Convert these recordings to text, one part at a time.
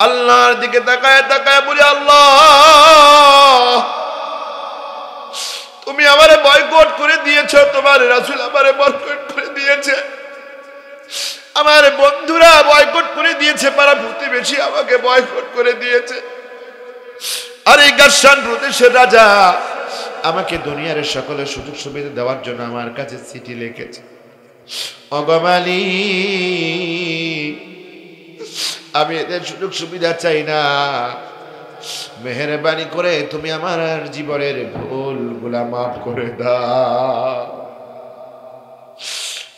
আল্লাহর দিকে তাকায় তাকায় বলি, আল্লাহ তুমি আমারে বয়কট করে দিয়েছো, তোমার রাসূল আমারে বয়কট করে দিয়েছে, আমার বন্ধুরা বয়কট করে দিয়েছে, পাড়া প্রতিবেশী আমাকে বয়কট করে দিয়েছে। আর এই গাসসান প্রদেশের রাজা আমাকে দুনিয়ার সকলের সুযোগ সুবিধা দেওয়ার জন্য আমার কাছে চিঠি লিখেছে। ওগো মালিক, আমি এদের সুযোগ সুবিধা চাই না, মেহেরবানি করে তুমি আমার জীবনের ভুলগুলা মাফ করে দাও।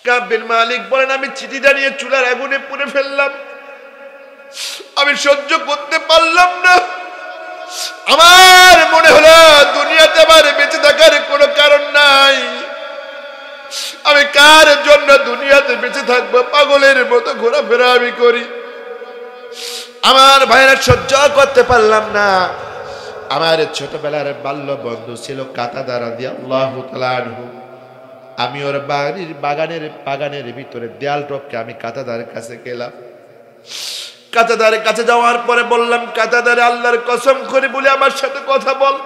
কাব বিন মালিক বলেন, আমি চিঠিটা নিয়ে চুলার আগুনে পুড়ে ফেললাম, আমি সহ্য করতে পারলাম না। আমার মনে হলো দুনিয়াতে আমার বেঁচে থাকার কোনো কারণ নাই, আমি কার জন্য দুনিয়াতে বেঁচে থাকবো, পাগলের মতো ঘোরাফেরা আমি করি। আমার ভাইরা সহ্য করতে পারলাম না। আমার ছোটবেলার বাল্য বন্ধু ছিল কাতাদা রাদিয়াল্লাহু তাআলা আনহু। আমি ওর বাগানের ভিতরে দেয়াল টপকে আমি কাতাদার কাছে গেলাম। কাতাদার কাছে যাওয়ার পরে বললাম, কাতাদারে আল্লাহর কসম করে বলে আমার সাথে কথা বল।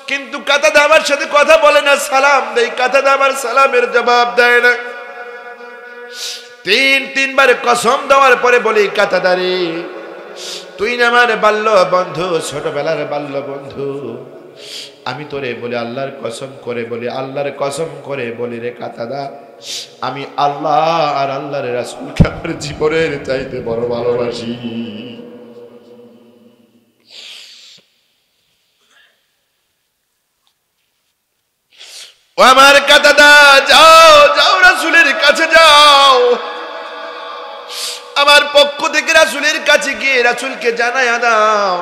কিন্তু কাতাদা আমার সাথে কথা বলে না, সালাম দেই, কাতাদা আমার সালামের জবাব দেয় না। তিনবার কসম দেওয়ার পরে বলি, কাতাদারে তুই না আমার বাল্য বন্ধু, ছোটবেলার বাল্য বন্ধু, আমি তোরে বলি আল্লাহর কসম করে বলি, আল্লাহর কসম করে বলি রে কাতাদা, আমি আল্লাহ আর আল্লাহর রাসূলকে আমার জীবনের চাইতে বড় ভালোবাসি। ও আমার কাতাদা, যাও যাও রাসূলের কাছে যাও, আমার পক্ষ থেকে রাসূলের কাছে গিয়ে রাসূলকে জানায়া দাও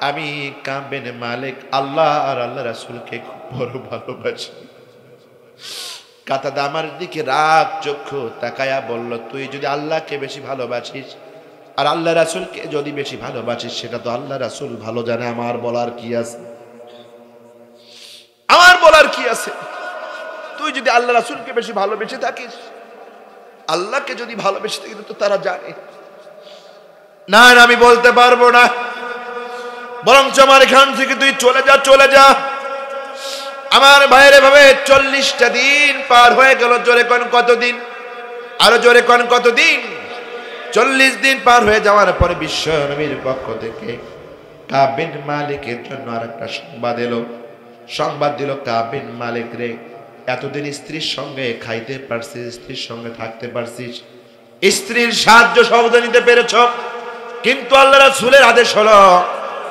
আমি কাব বিন মালিক আল্লাহ আর আল্লাহ রাসূলকে খুব বড় ভালোবাসি। কাতাদা আমার দিকে রাগ চক্ষু তাকায়া বলল, তুই যদি আল্লাহকে বেশি ভালোবাসিস আর আল্লাহ রাসূলকে যদি বেশি ভালোবাসিস, সেটা তো আল্লাহ রাসূল ভালো জানে, আমার বলার কি আছে? আমার বলার কি আছে? তুই যদি আল্লাহ রাসূলকে বেশি ভালোবেসে থাকিস, আল্লাহকে যদি ভালোবেসে থাকিস, তো তারা জানে। না আমি বলতে পারবো না, বরঞ্চ আমার এখান থেকে তুই চলে যা। আমার ভাইয়ের ভাবে 40টা দিন পার হয়ে গেল। জোরে কোন কতদিন? আরো জোরে কোন কতদিন? 40 দিন পার হয়ে যাওয়ার পরে বিশ্ব নবীর পক্ষ থেকে কাব বিন মালিকের জন্য আরেকটা সংবাদ দিল, কাব বিন মালিক রে, এতদিন স্ত্রীর সঙ্গে খাইতে পারছিস, স্ত্রীর সঙ্গে থাকতে পারছিস, স্ত্রীর সাহায্য সহযোগিতা নিতে পেরেছ, কিন্তু আল্লাহ রাসূলের আদেশ হলো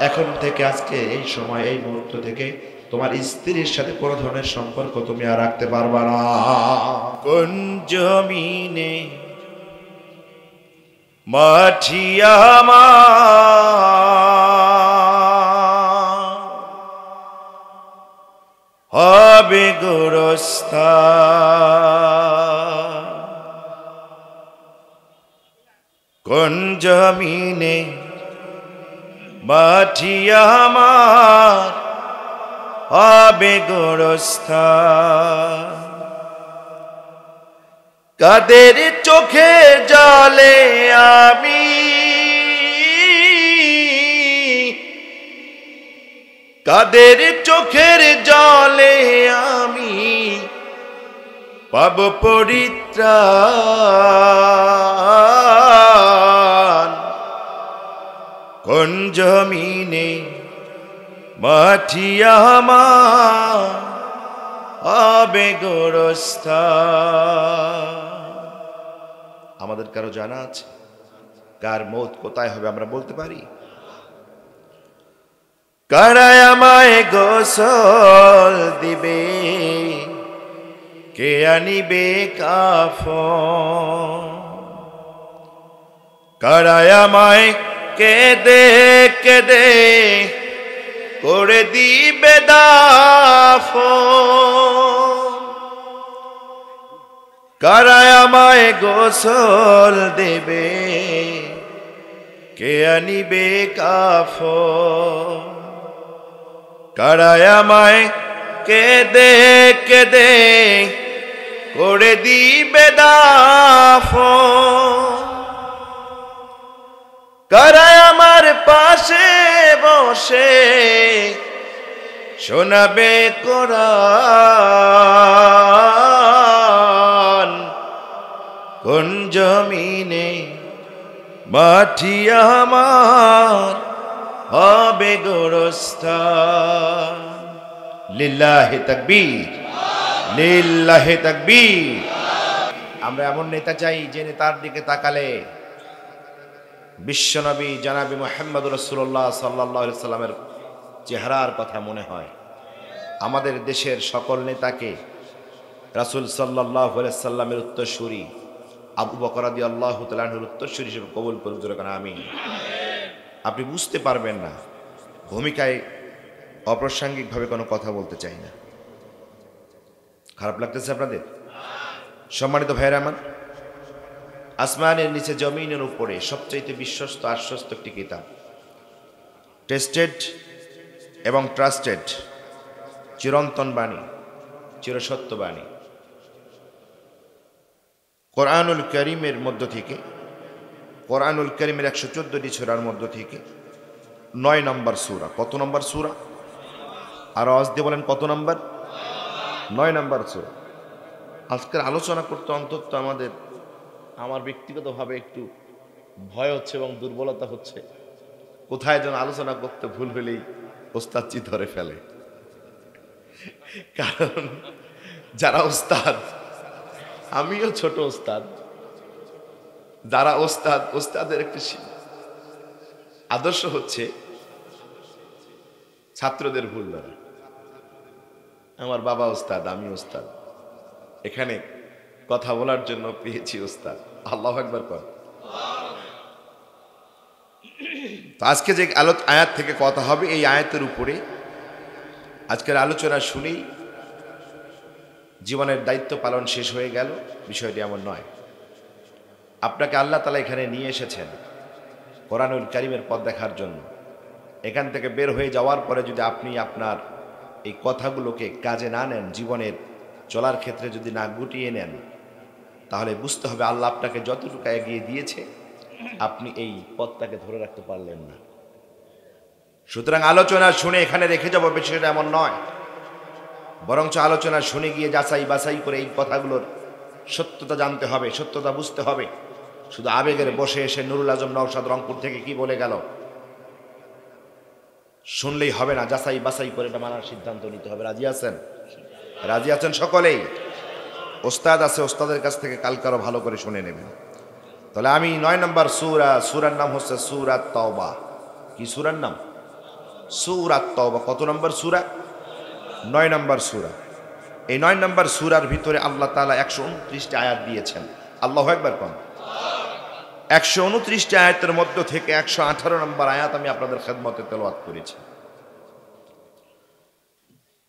এখন থেকে, আজকে এই সময় এই মুহূর্ত থেকে তোমার স্ত্রীর সাথে কোনো ধরনের সম্পর্ক তুমি আর রাখতে পারবা না। কোন জমিনে মাঠিয়া হবে গোরস্থান, কোন জমিনে মাঠিয়া আমার হবে গোরস্থান, কাদের চোখে জলে আমি, কাদের চোখের জলে আমি পাব পরিত্রাণ, কোন জমিনে মাঠিয়া আমার হবে গোরস্থান। আমাদের কারো জানা আছে কার মৌত কোথায় হবে? আমরা বলতে পারি? কারায় আমায় গোসল দিবে, কে আনিবে কাফন, কারায় আমায় কেঁদে কেঁদে করে দিবে দাফন, কারায় আমায় গোসল দেবে, কে আনিবে কাফন, কারায় আমায় কেঁদে কেঁদে করে দিবে দাফন, কারা আমার পাশে বসে শোনাবে কোরআন, কোন জমিনে মাটি আমার হবে গোরস্থান। লিল্লাহি তাকবীর, লিল্লাহি তাকবীর। আমরা এমন নেতা চাই যে নেতার দিকে তাকালে বিশ্বনবী জনাবি মুহাম্মদ রাসূলুল্লাহ সাল্লাল্লাহু আলাইহি সাল্লামের চেহারার কথা মনে হয়। আমাদের দেশের সকল নেতাকে রাসূল সাল্লাল্লাহু আলাইহি সাল্লামের উত্তরসূরি আবু বকর রাদিয়াল্লাহু তাআলা আনহুর উত্তরসূরি হিসেবে কবুল করুন, জোরে বলেন আমিন। আপনি বুঝতে পারবেন না, ভূমিকায় অপ্রাসঙ্গিকভাবে কোনো কথা বলতে চাই না। খারাপ লাগতেছে আপনাদের? সম্মানিত ভাইয়েরা আমার, আসমানের নিচে জমিনের উপরে সবচাইতে বিশ্বস্ত আশ্বস্ত একটি কিতাব, টেস্টেড এবং ট্রাস্টেড, চিরন্তন বাণী, চিরসত্য বাণী, কোরআনুল কারীমের মধ্য থেকে, কোরআনুল কারীমের 114টি সূরার মধ্য থেকে 9 নম্বর সূরা। কত নম্বর সূরা? আর আওয়াজ দিয়ে বলেন কত নম্বর? 9 নম্বর সূরা। আজকের আলোচনা করতে অন্তত আমার ব্যক্তিগতভাবে একটু ভয় হচ্ছে এবং দুর্বলতা হচ্ছে। কোথায় যেন আলোচনা করতে ভুল হলেই ওস্তাদজি ধরে ফেলে। কারণ যারা ওস্তাদ, আমিও ছোট ওস্তাদ, যারা ওস্তাদ, ওস্তাদের একটি আদর্শ হচ্ছে ছাত্রদের ভুল ধরা। আমার বাবা ওস্তাদ, আমি ওস্তাদ, এখানে কথা বলার জন্য পেয়েছি ওস্তাদ। আল্লাহু আকবার কর। তো আজকে যে আয়াত থেকে কথা হবে, এই আয়াতের উপরে আজকের আলোচনা শুনেই জীবনের দায়িত্ব পালন শেষ হয়ে গেল, বিষয়টি এমন নয়। আপনাকে আল্লাহ তাআলা এখানে নিয়ে এসেছেন কোরআনুল কারীমের পথ দেখার জন্য। এখান থেকে বের হয়ে যাওয়ার পরে যদি আপনি আপনার এই কথাগুলোকে কাজে না নেন, জীবনের চলার ক্ষেত্রে যদি না গুটিয়ে নেন, তাহলে বুঝতে হবে আল্লাহ আপনাকে যতটুকু এগিয়ে দিয়েছে আপনি এই পথটাকে ধরে রাখতে পারলেন না। সুতরাং আলোচনা শুনে এখানে রেখে যাবো বিষয়টা এমন নয়, বরঞ্চ আলোচনা শুনে গিয়ে যাচাই বাছাই করে এই কথাগুলোর সত্যতা জানতে হবে, সত্যতা বুঝতে হবে। শুধু আবেগের বসে এসে নুরুল আজম নওশাদ রংপুর থেকে কি বলে গেল শুনলেই হবে না, যাচাই বাছাই করে এটা মানার সিদ্ধান্ত নিতে হবে। রাজি আছেন? রাজি আছেন সকলেই? ওস্তাদ আছে, ওস্তাদের কাছ থেকে কালকে আরো ভালো করে শুনে নেবেন। তাহলে আমি 9 নম্বর সূরার নাম হচ্ছে সূরাত তাওবা। কি সূরার নাম? সূরাত তাওবা। কত নম্বর সূরা? 9 নম্বর সূরা। এই 9 নম্বর সূরার ভিতরে আল্লাহ তাআলা 129টি আয়াত দিয়েছেন। আল্লাহু আকবার কোন। 129টি আয়াতের মধ্য থেকে 118 নম্বর আয়াত আমি আপনাদের খেদমতে তেলাওয়াত করেছি।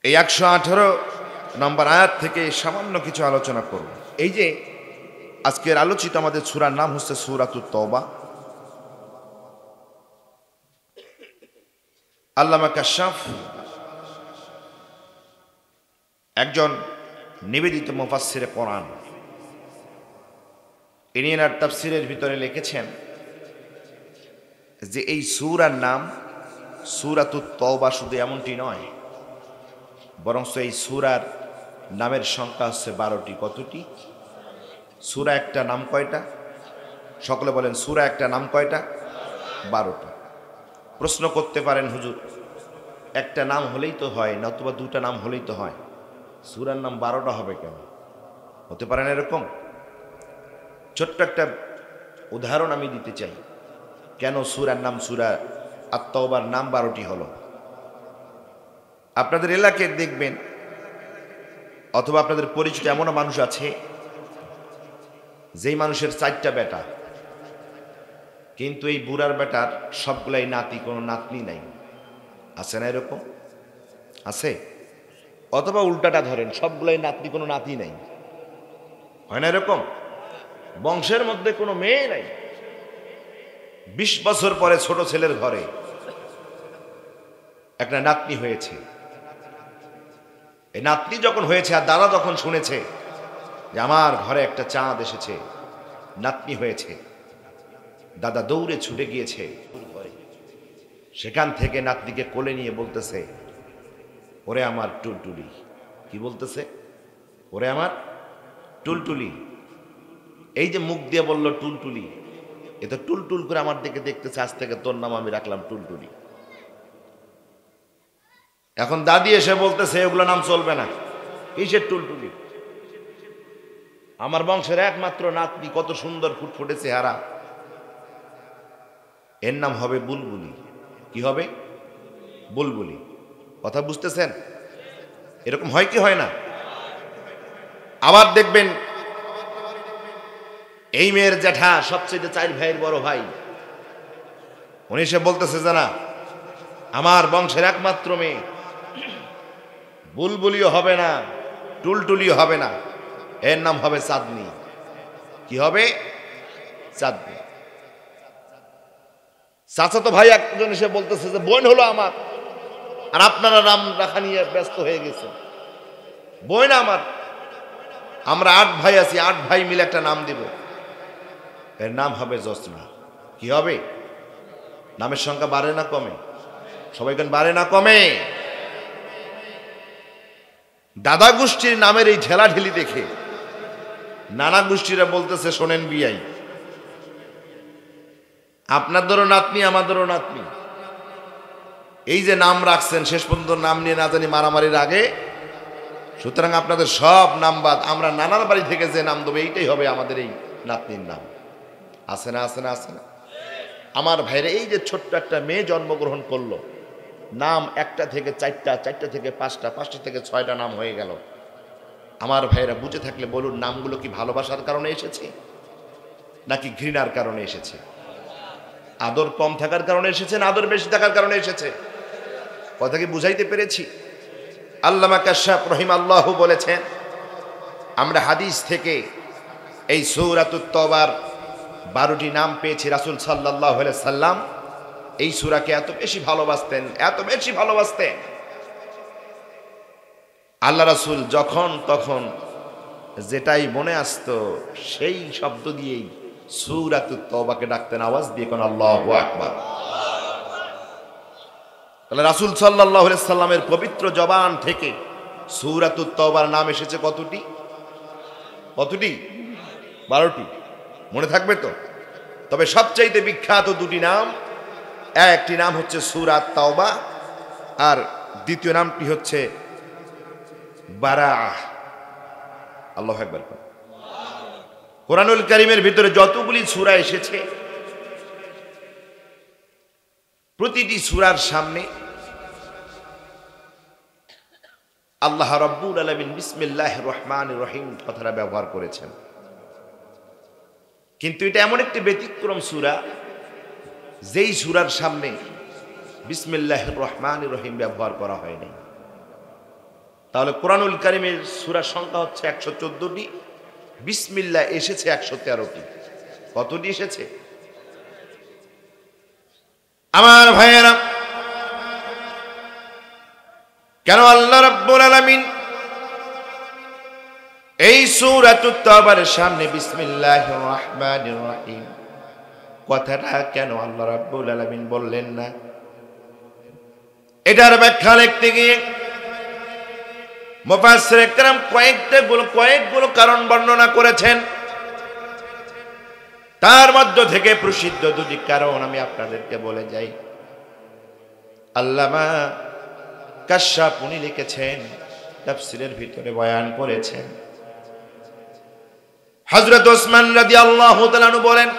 এই 118 নম্বর আয়াত থেকে সামান্য কিছু আলোচনা করব। এই যে আজকের আলোচিত আমাদের সূরার নাম হচ্ছে সূরাতুত তাওবা। আল্লামা কাশাফ একজন নিবেদিত মুফাসসিরে কোরআন, ইনি এনার তাফসিরের ভিতরে লিখেছেন যে এই সূরার নাম সূরাতুত তাওবা শুধু এমনটি নয়, বরং এই সূরার নামের সংখ্যা হচ্ছে 12টি। কতটি? সূরা একটা নাম কয়টা? সকলে বলেন সূরা একটা নাম কয়টা? 12টা। প্রশ্ন করতে পারেন হুজুর, একটা নাম হলেই তো হয়, নতুবা দুটা নাম হলেই তো হয়, সূরার নাম 12টা হবে কেন? হতে পারে না এরকম? ছোট্ট একটা উদাহরণ আমি দিতে চাই, কেন সূরার নাম সূরা আত-তাওবার নাম 12টি হলো। আপনাদের এলাকায় দেখবেন অথবা আপনাদের পরিচিত এমনও মানুষ আছে যেই মানুষের 4টা বেটা, কিন্তু এই বুড়ার বেটার সবগুলাই নাতি, কোনো নাতনি নাই। আছে না এরকম? আছে? অথবা উল্টাটা ধরেন, সবগুলাই নাতনি, কোনো নাতি নাই। হয় না এরকম? বংশের মধ্যে কোনো মেয়ে নাই, 20 বছর পরে ছোট ছেলের ঘরে একটা নাতনি হয়েছে। এই নাতনি যখন হয়েছে আর দাদা যখন শুনেছে যে আমার ঘরে একটা চাঁদ এসেছে, নাতনি হয়েছে, দাদা দৌড়ে ছুটে গিয়েছে ঘরে, সেখান থেকে নাতনিকে কোলে নিয়ে বলতেছে, ওরে আমার টুলটুলি। কি বলতেছে? ওরে আমার টুলটুলি। এই যে মুখ দিয়ে বলল টুলটুলি, এ তো টুলটুল করে আমার দিকে দেখতেছে, আজ থেকে তোর নাম আমি রাখলাম টুলটুলি। এখন দাদি এসে বলতেছে এগুলো নাম চলবে না, কিসের টুলটুলি? আমার বংশের একমাত্র নাতনি, কত সুন্দর ফুটফুটে চেহারা, এর নাম হবে বুলবুলি। কি হবে? বুলবুলি। কথা বুঝতেছেন? এরকম হয় কি হয় না? আবার দেখবেন এই মেয়ের জ্যাঠা, সবচেয়ে 4 ভাইয়ের বড় ভাই, উনি সে বলতেছে যে না, আমার বংশের একমাত্র মেয়ে, বুলবুলিও হবে না, টুলটুলিও হবে না, এর নাম হবে চাঁদনি। কি হবে? চাঁদনি। চাচাতো ভাই একজন এসে বলতেছে যে বোন হলো আমার, আর আপনারা নাম রাখা নিয়ে ব্যস্ত হয়ে গেছে। বোন আমার, আমরা 8 ভাই আছি, 8 ভাই মিলে একটা নাম দিব, এর নাম হবে জোসনা। কি হবে? নামের সংখ্যা বাড়ে না কমে? সবাই কেন বাড়ে না কমে? দাদা গোষ্ঠীর নামের এই ঠেলাঠেলি দেখে নানা গোষ্ঠীরা বলতেছে শোনেন বিয়াই, আপনাদেরও নাতনি আমাদেরও নাতনি, এই যে নাম রাখছেন শেষ পর্যন্ত নাম নিয়ে না জানি মারামারির আগে, সুতরাং আপনাদের সব নাম বাদ, আমরা নানার বাড়ি থেকে যে নাম দেবো এইটাই হবে আমাদের এই নাতনির নাম। আছে না? আছে না? আছে না? আমার ভাইরা, এই যে ছোট্ট একটা মেয়ে জন্মগ্রহণ করলো, নাম 1টা থেকে 4টা, 4টা থেকে 5টা, 5টা থেকে 6টা নাম হয়ে গেল। আমার ভাইরা বুঝে থাকলে বলুন, নামগুলো কি ভালোবাসার কারণে এসেছে নাকি ঘৃণার কারণে এসেছে? আদর কম থাকার কারণে এসেছে না আদর বেশি থাকার কারণে এসেছে? কথা কি বুঝাইতে পেরেছি? আল্লামা কাশাফ রহিমাল্লাহু বলেছেন, আমরা হাদিস থেকে এই সূরাতুত তওবার 12টি নাম পেয়েছি। রাসূল সাল্লাল্লাহু আলাইহি সাল্লাম এই সূরাকে এত বেশি ভালোবাসতেন, এত বেশি ভালোবাসতেন, আল্লাহ রাসূল যখন তখন যেটাই মনে আসতো সেই শব্দ দিয়েই সূরাতুত তওবাকে ডাকতেন। আওয়াজ দিয়ে কোন আল্লাহু আকবার। তাহলে রাসূল সাল্লাল্লাহু আলাইহি সাল্লামের পবিত্র জবান থেকে সূরাতুত তওবার নাম এসেছে কতটি? কতটি? 12টি। মনে থাকবে তো? তবে সবচাইতে বিখ্যাত 2টি নাম, একটি নাম হচ্ছে সূরাত তাওবা, আর দ্বিতীয় নামটি হচ্ছে বারাআহ। আল্লাহু আকবার। কোরআনুল কারীমের ভিতরে যতগুলি সূরা এসেছে, প্রতিটি সূরার সামনে আল্লাহ রাব্বুল আলামিন বিসমিল্লাহির রহমানির রহিম কথাটা ব্যবহার করেছেন। কিন্তু এটা এমন একটি ব্যতিক্রম সূরা, যেই সূরার সামনে বিসমিল্লাহির রহমানির রহিম ব্যবহার করা হয়নি। তাহলে কোরআনুল কারীমের সূরার সংখ্যা হচ্ছে 114টি, বিসমিল্লাহ এসেছে 113টি। কতটি এসেছে? আমার ভাইয়েরা, কেন আল্লাহ রাব্বুল আলামিন এই সূরাতুত তাওবার সামনে বিসমিল্লাহির রহমানির রহিম কথাটা কেন আল্লাহ রাব্বুল আলামিন বললেন না? এটার ব্যাখ্যা লিখতে গিয়ে মুফাসসিরে কেরাম কয়েকগুলো কারণ বর্ণনা করেছেন। তার মধ্য থেকে প্রসিদ্ধ 2টি কারণ আমি আপনাদেরকে বলে যাই। আল্লামা কাশাফ উনি লিখেছেন, তাফসীরের ভিতরে বয়ান করেছেন, হযরত ওসমান রাদিয়াল্লাহু তাআলা আনহু বলেন,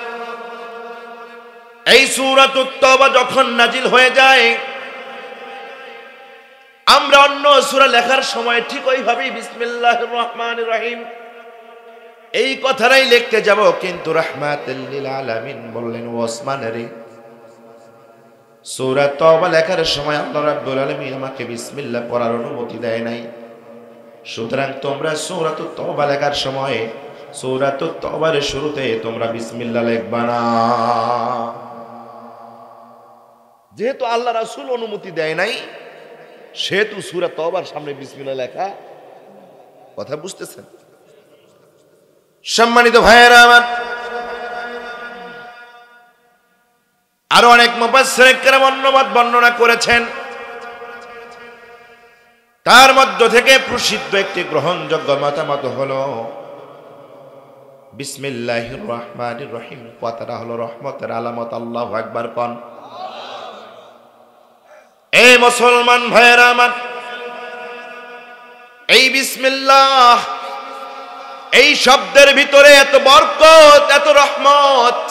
এই সূরাতুত তাওবা যখন নাজিল হয়ে যায়, আমরা অন্য সূরা লেখার সময় ঠিক ওইভাবেই বিসমিল্লাহির রহমানির রহিম এই কথাটাই লিখতে যাব, কিন্তু রাহমাতুল লিল আলামিন বললেন, ওসমান রে, সূরা তাওবা লেখার সময় আল্লাহ রাব্বুল আলামিন আমাকে বিসমিল্লাহ পড়ার অনুমতি দেয় নাই, সুতরাং তোমরা সূরাতুত তাওবা লেখার সময় সূরাতুত তাওবার শুরুতে তোমরা বিসমিল্লাহ লিখবা না। যেহেতু আল্লাহ রাসূল অনুমতি দেয় নাই, সেহেতু সূরা তাওবার সামনে বিসমিল্লাহ লেখা। কথা বুঝতেছেন? সম্মানিত ভাইয়েরা আমার, আরো অনেক মুফাসসির কেরাম অন্য মত বর্ণনা করেছেন, তার মধ্য থেকে প্রসিদ্ধ একটি গ্রহণযোগ্য মতামত হলো বিসমিল্লাহির রহমানির রহিম কথাটা হলো রহমতের আলামত। আল্লাহু আকবার কোন। এই মুসলমান ভাইয়েরা আমার, এই বিসমিল্লাহ এই শব্দের ভিতরে এত বরকত, এত রহমত,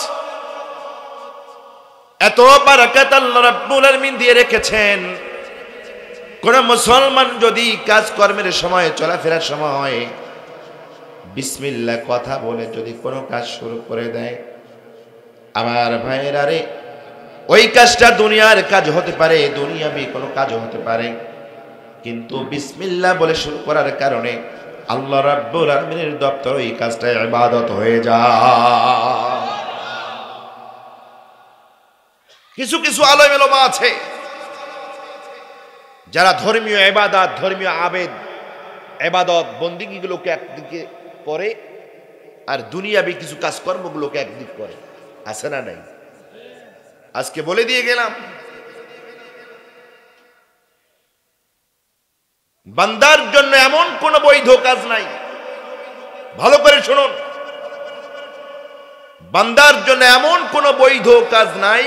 এত বারাকাত আল্লাহ রাব্বুল আলামিন দিয়ে রেখেছেন। কোন মুসলমান যদি কাজকর্মের সময়, চলাফেরার সময় বিসমিল্লাহ কথা বলে যদি কোনো কাজ শুরু করে দেয়, আমার ভাইয়েরা রে, ওই কাজটা দুনিয়ার কাজ হতে পারে, দুনিয়াবি কোনো কাজও হতে পারে, কিন্তু বিসমিল্লাহ বলে শুরু করার কারণে আল্লাহ রাব্বুল আলামিনের দপ্তর ওই কাজটা ইবাদত হয়ে যায়। কিছু কিছু আলেম ওলামা আছে যারা ধর্মীয় ইবাদত, ধর্মীয় আবেদ, ইবাদত বন্দেগীগুলোকে একদিকে করে আর দুনিয়াবি কিছু কাজকর্মগুলোকে একদিক করে। আছে না নাই? আজকে বলে দিয়ে গেলাম, বান্দার জন্য এমন কোন বৈধ কাজ নাই। ভালো করে শুনুন, বান্দার জন্য এমন কোন বৈধ কাজ নাই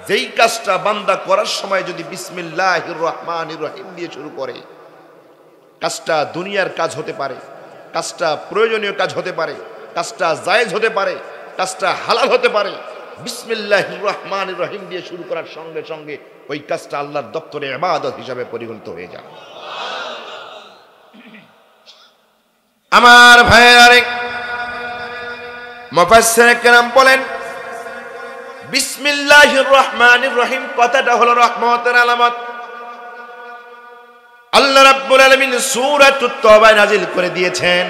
যেই কাজটা বান্দা করার সময় যদি বিসমিল্লাহির রহমানির রহিম দিয়ে শুরু করে, কাজটা দুনিয়ার কাজ হতে পারে, কাজটা প্রয়োজনীয় কাজ হতে পারে, কাজটা জায়েজ হতে পারে, কাজটা হালাল হতে পারে, বিসমিল্লাহির রহমানির রহিম দিয়ে শুরু করার সঙ্গে সঙ্গে ওই কাজটা আল্লাহর দপ্তরে ইবাদত হিসাবে পরিগণিত হয়ে যায়। আমার ভাইয়েরা, মুফাসসির কেরাম বলেন বিসমিল্লাহির রহমানির রহিম কথাটা হলো রহমতের আলামত। আল্লাহ রাব্বুল আলামিন সূরাতুত তাওবা নাজিল করে দিয়েছেন।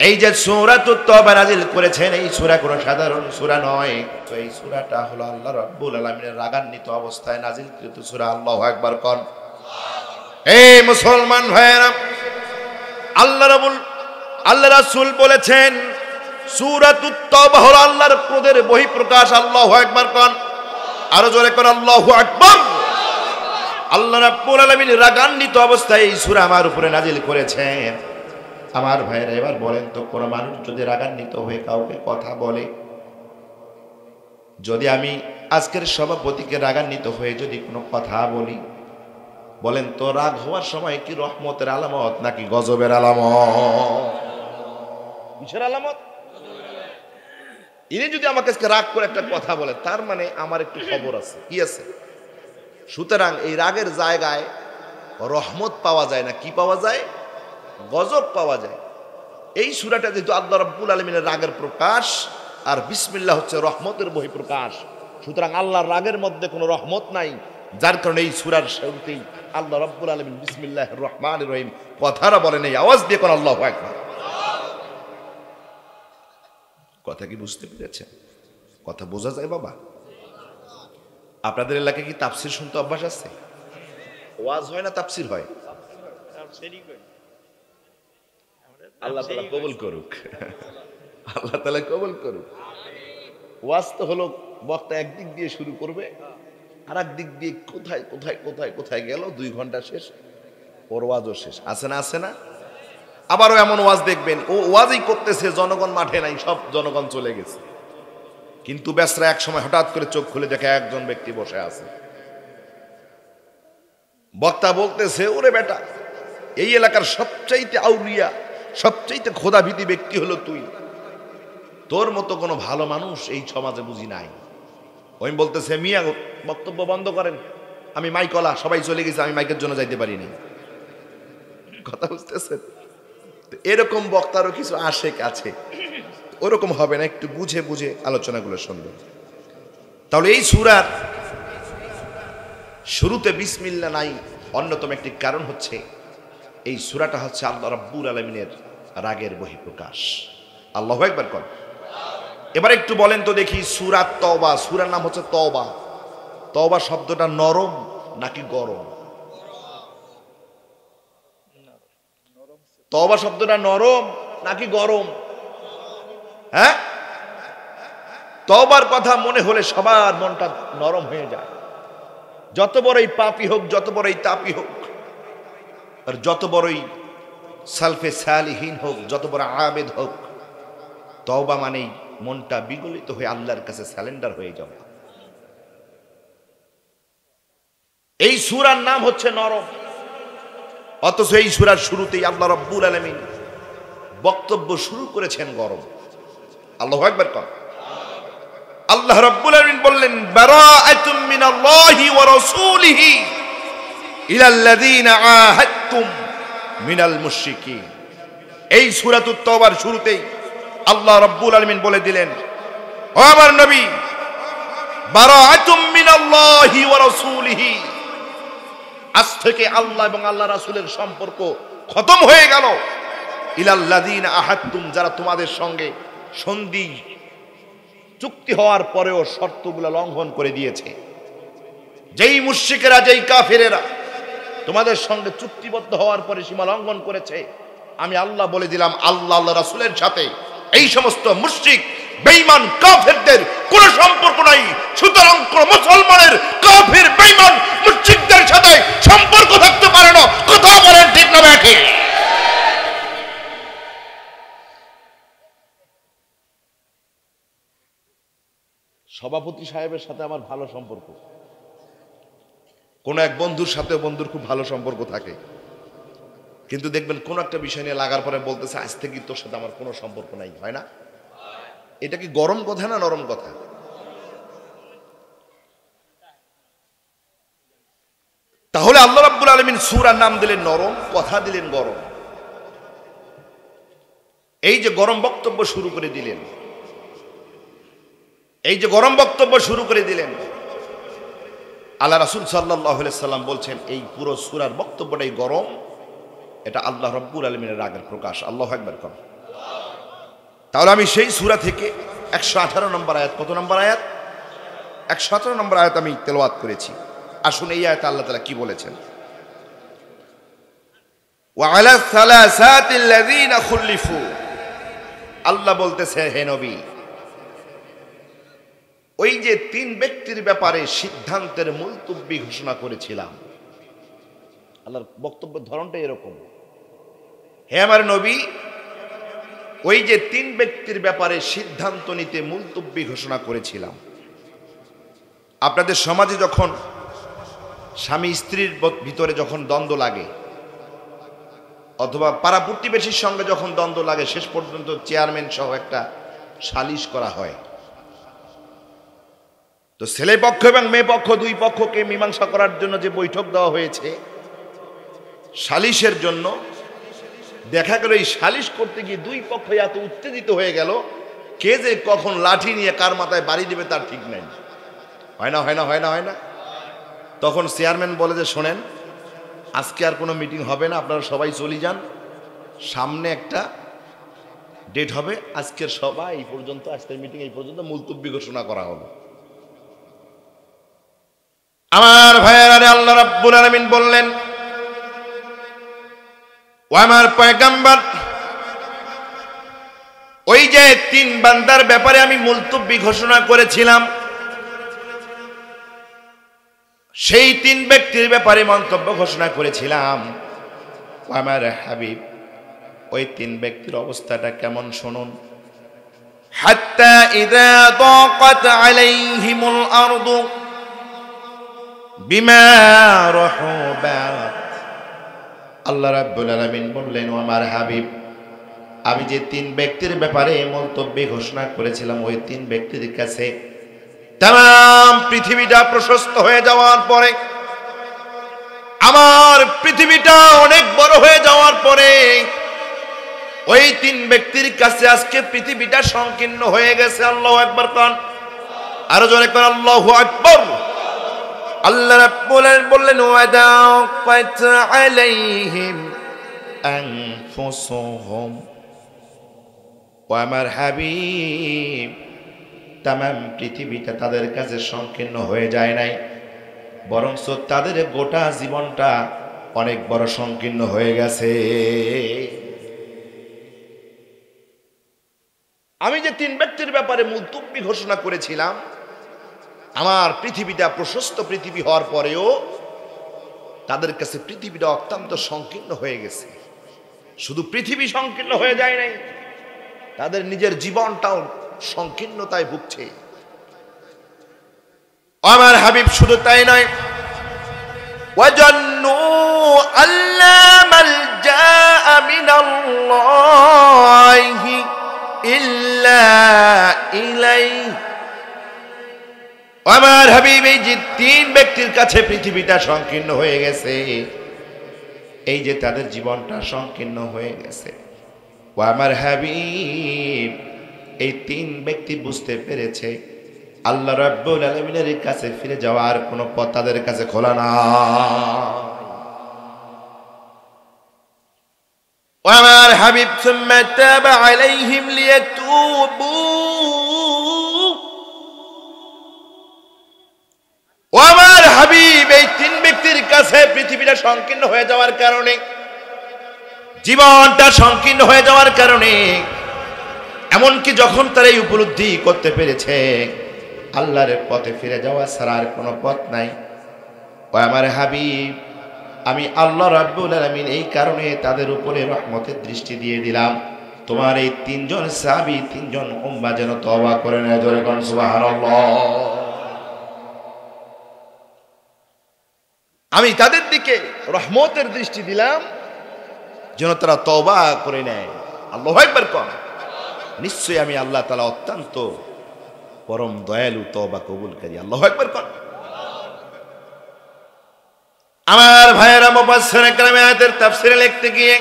এই যে সূরাতুত তাওবা নাজিল করেছেন, এই সূরা কোনো সাধারণ সূরা নয়। তো এই সূরাটা হলো আল্লাহ রাব্বুল আলামিনের রাগান্বিত অবস্থায় নাজিলকৃত সূরা। আল্লাহু আকবার কোন। এই মুসলমান ভাইয়েরা, আল্লাহ রাসূল বলেছেন সূরাতুত তাওবা হলো আল্লাহর ক্রোধের বহিঃপ্রকাশ। আল্লাহু আকবার কোন। আরো জোরে কোন আল্লাহু আকবার। আল্লাহ রাব্বুল আলামিন রাগান্বিত অবস্থায় এই সূরা আমার উপরে নাজিল করেছেন। আমার ভাইরা, এবার বলেন তো, কোন মানুষ যদি রাগান্বিত হয়ে কাউকে কথা বলে, যদি আমি আজকের সভাপতিকে রাগান্বিত হয়ে যদি কোনো কথা বলি, বলেন তো রাগ হওয়ার সময় কি রহমতের আলামত নাকি গজবের আলামত? কিসের আলামত? ইনি যদি আমাকে আজকে রাগ করে একটা কথা বলে, তার মানে আমার একটু খবর আছে। কি আছে? সুতরাং এই রাগের জায়গায় রহমত পাওয়া যায় না, কি পাওয়া যায়? গজব পাওয়া যায়। এই সূরাটা যেহেতু আল্লাহ রাব্বুল আলামিনের রাগের প্রকাশ, আর বিসমিল্লাহ হচ্ছে রহমতের বহিঃপ্রকাশ, সুতরাং আল্লাহর রাগের মধ্যে কোনো রহমত নাই। যার কারণে এই সূরার শুরুতেই আল্লাহ রাব্বুল আলামিন বিসমিল্লাহির রহমানির রহিম কথাটা বলেন এই আওয়াজ দিয়ে, কোন আল্লাহু আকবার। কথা কি বুঝতে পেরেছেন? কথা বোঝা যায় বাবা? আপনাদের এলাকায় কি তাফসীর শুনতে অভ্যাস আছে? ওয়াজ হয় না তাফসীর হয়? আল্লাহ তাআলা কবুল করুক, আল্লাহ তাআলা কবুল করুক। ওয়াজ তো হলো বক্তা একদিক দিয়ে শুরু করবে, আর একদিক দিয়ে কোথায় কোথায় কোথায় কোথায় গেল, 2 ঘন্টা শেষ, ওর ওয়াজও শেষ। আছে না? আছে না? আবারও এমন ওয়াজ দেখবেন, ও ওয়াজই করতেছে, জনগণ মাঠে নাই, সব জনগণ চলে গেছে, কিন্তু বেসরা এক সময় হঠাৎ করে চোখ খুলে দেখে একজন ব্যক্তি বসে আছে। বক্তা বলতেছে, ওরে বেটা, এই এলাকার সবচাইতে আউলিয়া, সবচাইতে খোদাভীতি ব্যক্তি হলো তুই, তোর মতো কোনো ভালো মানুষ এই সমাজে বুঝি নাই। ওই বলতেছে, মিয়া বক্তব্য বন্ধ করেন, আমি মাইকলা, সবাই চলে গেছে, আমি মাইকের জন্য যাইতে পারি নাই। কথা বুঝতেছেন? এরকম বক্তারও কিছু আশেক আছে, ওরকম হবে না, একটু বুঝে বুঝে আলোচনাগুলো শুনবেন। তাহলে এই সূরার শুরুতে বিসমিল্লাহ নাই, অন্যতম একটি কারণ হচ্ছে এই সূরাটা হচ্ছে আল্লাহ রাব্বুল আলামিনের রাগের বহিঃপ্রকাশ। আল্লাহু আকবার কোন। এবার একটু বলেন তো দেখি, সূরা তওবা, সূরার নাম হচ্ছে তওবা, তওবা শব্দটা নরম নাকি গরম? তওবা শব্দটা নরম নাকি গরম? হ্যাঁ, তওবার কথা মনে হলে সবার মনটা নরম হয়ে যায়। যত বড়ই পাপী হোক, যত বড়ই তাপী হোক, আর যত বড়ই সালফে সালিহীন হোক, যত বড় আবেদ হোক, তওবা মানেই মনটা বিগলিত হয়ে আল্লাহর কাছে সারেন্ডার হয়ে যাওয়া। এই সূরার নাম হচ্ছে নরম, অথচ এই সূরার শুরুতেই আল্লাহ রাব্বুল আলামিন বক্তব্য শুরু করেছেন গরম। আল্লাহু আকবার কর। আল্লাহ রাব্বুল আলামিন বললেন, বারাআতুম মিনাল্লাহি ওয়া রাসূলিহি ইলাল্লাযীনা আহাদতুম মিনাল মুশরিকিন। এই সূরাতুত তাওবার শুরুতেই আল্লাহ রাব্বুল আলামিন বলে দিলেন, ও আমার নবী, বারাআতুম মিনাল্লাহি ওয়া রাসূলিহি, আজ থেকে আল্লাহ এবং আল্লাহ রাসূলের সম্পর্ক খতম হয়ে গেল। ইলাল্লাযীনা আহাদতুম, যারা তোমাদের সঙ্গে সন্ধি চুক্তি হওয়ার পরেও শর্তগুলো লঙ্ঘন করে দিয়েছে। যেই মুশরিকেরা, যেই কাফেরেরা তোমাদের সঙ্গে চুক্তিবদ্ধ হওয়ার পরে সীমা লঙ্ঘন করেছে, আমি আল্লাহ বলে দিলাম, আল্লাহ আল্লাহ রাসূলের সাথে এই সমস্ত মুশরিক বেঈমান কাফেরদের কোনো সম্পর্ক নাই। সুতরাং কোন মুসলমানের কাফের বেঈমান মুশরিকদের সাথে সম্পর্ক থাকতে পারে না। কথা বলেন ঠিক না ব্যাঠে? সভাপতি সাহেবের সাথে আমার ভালো সম্পর্ক, কোন এক বন্ধুর সাথে বন্ধুর খুব ভালো সম্পর্ক থাকে, কিন্তু দেখবেন কোন একটা বিষয় নিয়ে লাগার পরে বলতেছে, আজ থেকে তোর সাথে আমার কোনো সম্পর্ক নাই। হয় না? এটা কি গরম কথা না নরম কথা? তাহলে আল্লাহ রাব্বুল আলামিন সূরার নাম দিলেন নরম, কথা দিলেন গরম। এই যে গরম বক্তব্য শুরু করে দিলেন, এই যে গরম বক্তব্য শুরু করে দিলেন, আল্লাহ রাসূল সাল্লাল্লাহু আলাইহি সাল্লাম বলছেন এই পুরো সূরার বক্তব্যটাই গরম। এটা আল্লাহ রাব্বুল আলামিনের রাগের প্রকাশ। আল্লাহু আকবার কর। তাহলে আমি সেই সূরা থেকে 118 নম্বর আয়াত, কত নম্বর আয়াত? 117 নম্বর আয়াত আমি তেলাওয়াত করেছি। আসুন এই আয়াতে আল্লাহ তাআলা কি বলেছেন। ওয়া আলা সালাসাতিল্লাযীনা খুলিফু, আল্লাহ বলতেছে, হে নবী, ওই যে তিন ব্যক্তির ব্যাপারে সিদ্ধান্তের মুলতবি ঘোষণা করেছিলাম। আল্লাহর বক্তব্যের ধরনটা এরকম, হে আমার নবী, ওই যে তিন ব্যক্তির ব্যাপারে সিদ্ধান্ত নিতে মুলতবি ঘোষণা করেছিলাম। আপনাদের সমাজে যখন স্বামী স্ত্রীর ভিতরে যখন দ্বন্দ্ব লাগে, অথবা পাড়া প্রতিবেশীর সঙ্গে যখন দ্বন্দ্ব লাগে, শেষ পর্যন্ত চেয়ারম্যান সহ একটা সালিশ করা হয়। তো ছেলে পক্ষ এবং মেয়ে পক্ষ দুই পক্ষকে মীমাংসা করার জন্য যে বৈঠক দেওয়া হয়েছে সালিশের জন্য, দেখা গেল এই সালিশ করতে গিয়ে দুই পক্ষ এত উত্তেজিত হয়ে গেল, কে যে কখন লাঠি নিয়ে কার মাথায় বাড়ি দেবে তার ঠিক নাই। হয় না? হয় না? হয় না? হয় না? তখন চেয়ারম্যান বলে যে, শোনেন, আজকে আর কোনো মিটিং হবে না, আপনারা সবাই চলে যান, সামনে একটা ডেট হবে, আজকের সভা এই পর্যন্ত, আজকের মিটিং এই পর্যন্ত, মুলতবি ঘোষণা করা হলো। আমার ভাইয়েরা, আল্লাহ রাব্বুল আলামিন বললেন, ও আমার পয়গম্বর, ওই যে তিন বান্দার ব্যাপারে আমি মুলতবি ঘোষণা করেছিলাম, সেই তিন ব্যক্তির ব্যাপারে মন্তব্য ঘোষণা করেছিলাম। ও আমার হাবিব, ওই তিন ব্যক্তির অবস্থাটা কেমন শুনুন। হাত্তা ইযা দাকাত আলাইহিমুল আরদু বিমা রাহুবাত, আল্লাহ রাব্বুল আলামিন বললেন, ও আমার হাবিব, আমি যে তিন ব্যক্তির ব্যাপারে মন্তব্য ঘোষণা করেছিলাম, ওই তিন ব্যক্তির কাছে তাম পৃথিবীটা প্রশস্ত হয়ে যাওয়ার পরে, আমার পৃথিবীটা অনেক বড় হয়ে যাওয়ার পরে, ওই তিন ব্যক্তির কাছে আজকে পৃথিবীটা সংকীর্ণ হয়ে গেছে। আল্লাহু আকবার কোন, আরো জোরে কোন আল্লাহু আকবার। আল্লাহ রাব্বুল আলামিন বললেন, ওয়াদাকাত আলাইহিম আনফুসুহুম, ও আমার হাবিব, তামাম পৃথিবীটা তাদের কাছে সংকীর্ণ হয়ে যায় নাই, বরং তাদের গোটা জীবনটা অনেক বড় সংকীর্ণ হয়ে গেছে। আমি যে 3 ব্যক্তির ব্যাপারে মুলতবি ঘোষণা করেছিলাম, আমার পৃথিবীটা প্রশস্ত পৃথিবী হওয়ার পরেও তাদের কাছে পৃথিবীটা অত্যন্ত সংকীর্ণ হয়ে গেছে। শুধু পৃথিবী সংকীর্ণ হয়ে যায় নাই, তাদের নিজের জীবনটাও সংকীর্ণতায় ভুগছে। আমার হাবিব শুধু তাই নয়, ওয়াজান্নু আল্লা মালজা মিনাল্লাহি ইল্লা ইলাইহি। আমার হাবিব এই যে 3 ব্যক্তির কাছে পৃথিবীটা সংকীর্ণ হয়ে গেছে, এই যে তাদের জীবনটা সংকীর্ণ হয়ে গেছে, ও আমার হাবিব এই 3 ব্যক্তি বুঝতে পেরেছে আল্লাহ রাব্বুল আলামিনের কাছে ফিরে যাওয়ার কোনো পথ তাদের কাছে খোলা না। ও আমার হাবিব সুম্মা তাবা আলাইহিম লিয়াতুবু। ও আমার হাবিব এই 3 ব্যক্তির কাছে পৃথিবীটা সংকীর্ণ হয়ে যাওয়ার কারণে, জীবনটা সংকীর্ণ হয়ে যাওয়ার কারণে, এমনকি যখন তারা এই উপলব্ধি করতে পেরেছে আল্লাহর পথে ফিরে যাওয়া ছাড়া আর কোনো পথ নাই, ও আমার হাবিব আমি আল্লাহ রাব্বুল আলামিন এই কারণে তাদের উপরে রহমতের দৃষ্টি দিয়ে দিলাম, তোমার এই 3 জন সাহাবী 3 জন উম্মাহ যেন তওবা করে নেয়। জোরে কোন সুবহানাল্লাহ। আমি তাদের দিকে রহমতের দৃষ্টি দিলাম যেন তারা তওবা করে নেয়। আল্লাহু আকবার কোন। নিশ্চয়ই আমি আল্লাহ তাআলা অত্যন্ত পরম দয়ালু, তওবা কবুলকারী। আল্লাহু আকবার কোন। আমার ভাইয়েরা, মুফাসসিরে কেরাম আয়াতের তাফসীরে লিখতে গিয়ে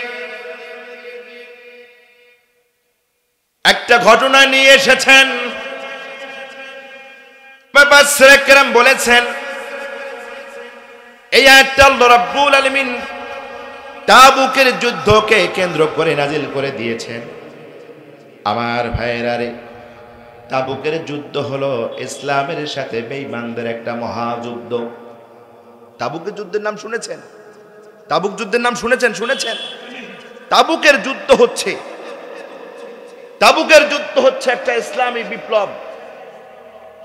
একটা ঘটনা নিয়ে এসেছেন। মুফাসসিরে কেরাম বলেছেন এই আয়াতটা আল্লাহ রাব্বুল আলামিন তাবুকের যুদ্ধকে কেন্দ্র করে নাজিল করে দিয়েছেন। আমার ভাইয়েরা রে, তাবুকের যুদ্ধ হলো ইসলামের সাথে বেঈমানদের একটা মহাযুদ্ধ। তাবুকের যুদ্ধের নাম শুনেছেন? তাবুক যুদ্ধের নাম শুনেছেন? তাবুকের যুদ্ধ হচ্ছে একটা ইসলামী বিপ্লব,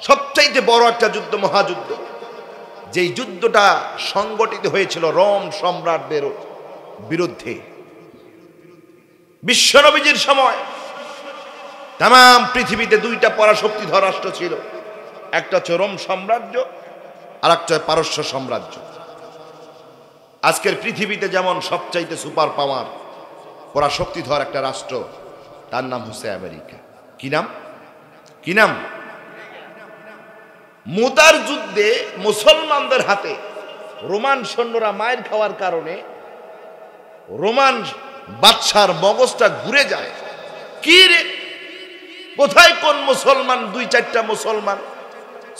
সবচাইতে বড় একটা যুদ্ধ, মহাযুদ্ধ। যেই যুদ্ধটা সংগঠিত হয়েছিল রোম সম্রাটদের বিরুদ্ধে। বিশ্বনবীজির সময় তাম পৃথিবীতে 2টা পরাশক্তিধর রাষ্ট্র ছিল, একটা হচ্ছে রোম সাম্রাজ্য আর একটা পারস্য সাম্রাজ্য। আজকের পৃথিবীতে যেমন সবচাইতে সুপার পাওয়ার পরাশক্তিধর একটা রাষ্ট্র, তার নাম হচ্ছে আমেরিকা। কি নাম? মুতার যুদ্ধে মুসলমানদের হাতে রোমান সৈন্যরা মায়ের খাওয়ার কারণে রোমান বাদশার মগজটা ঘুরে যায়। কি রে, কোথায় কোন মুসলমান, 2-4টা মুসলমান,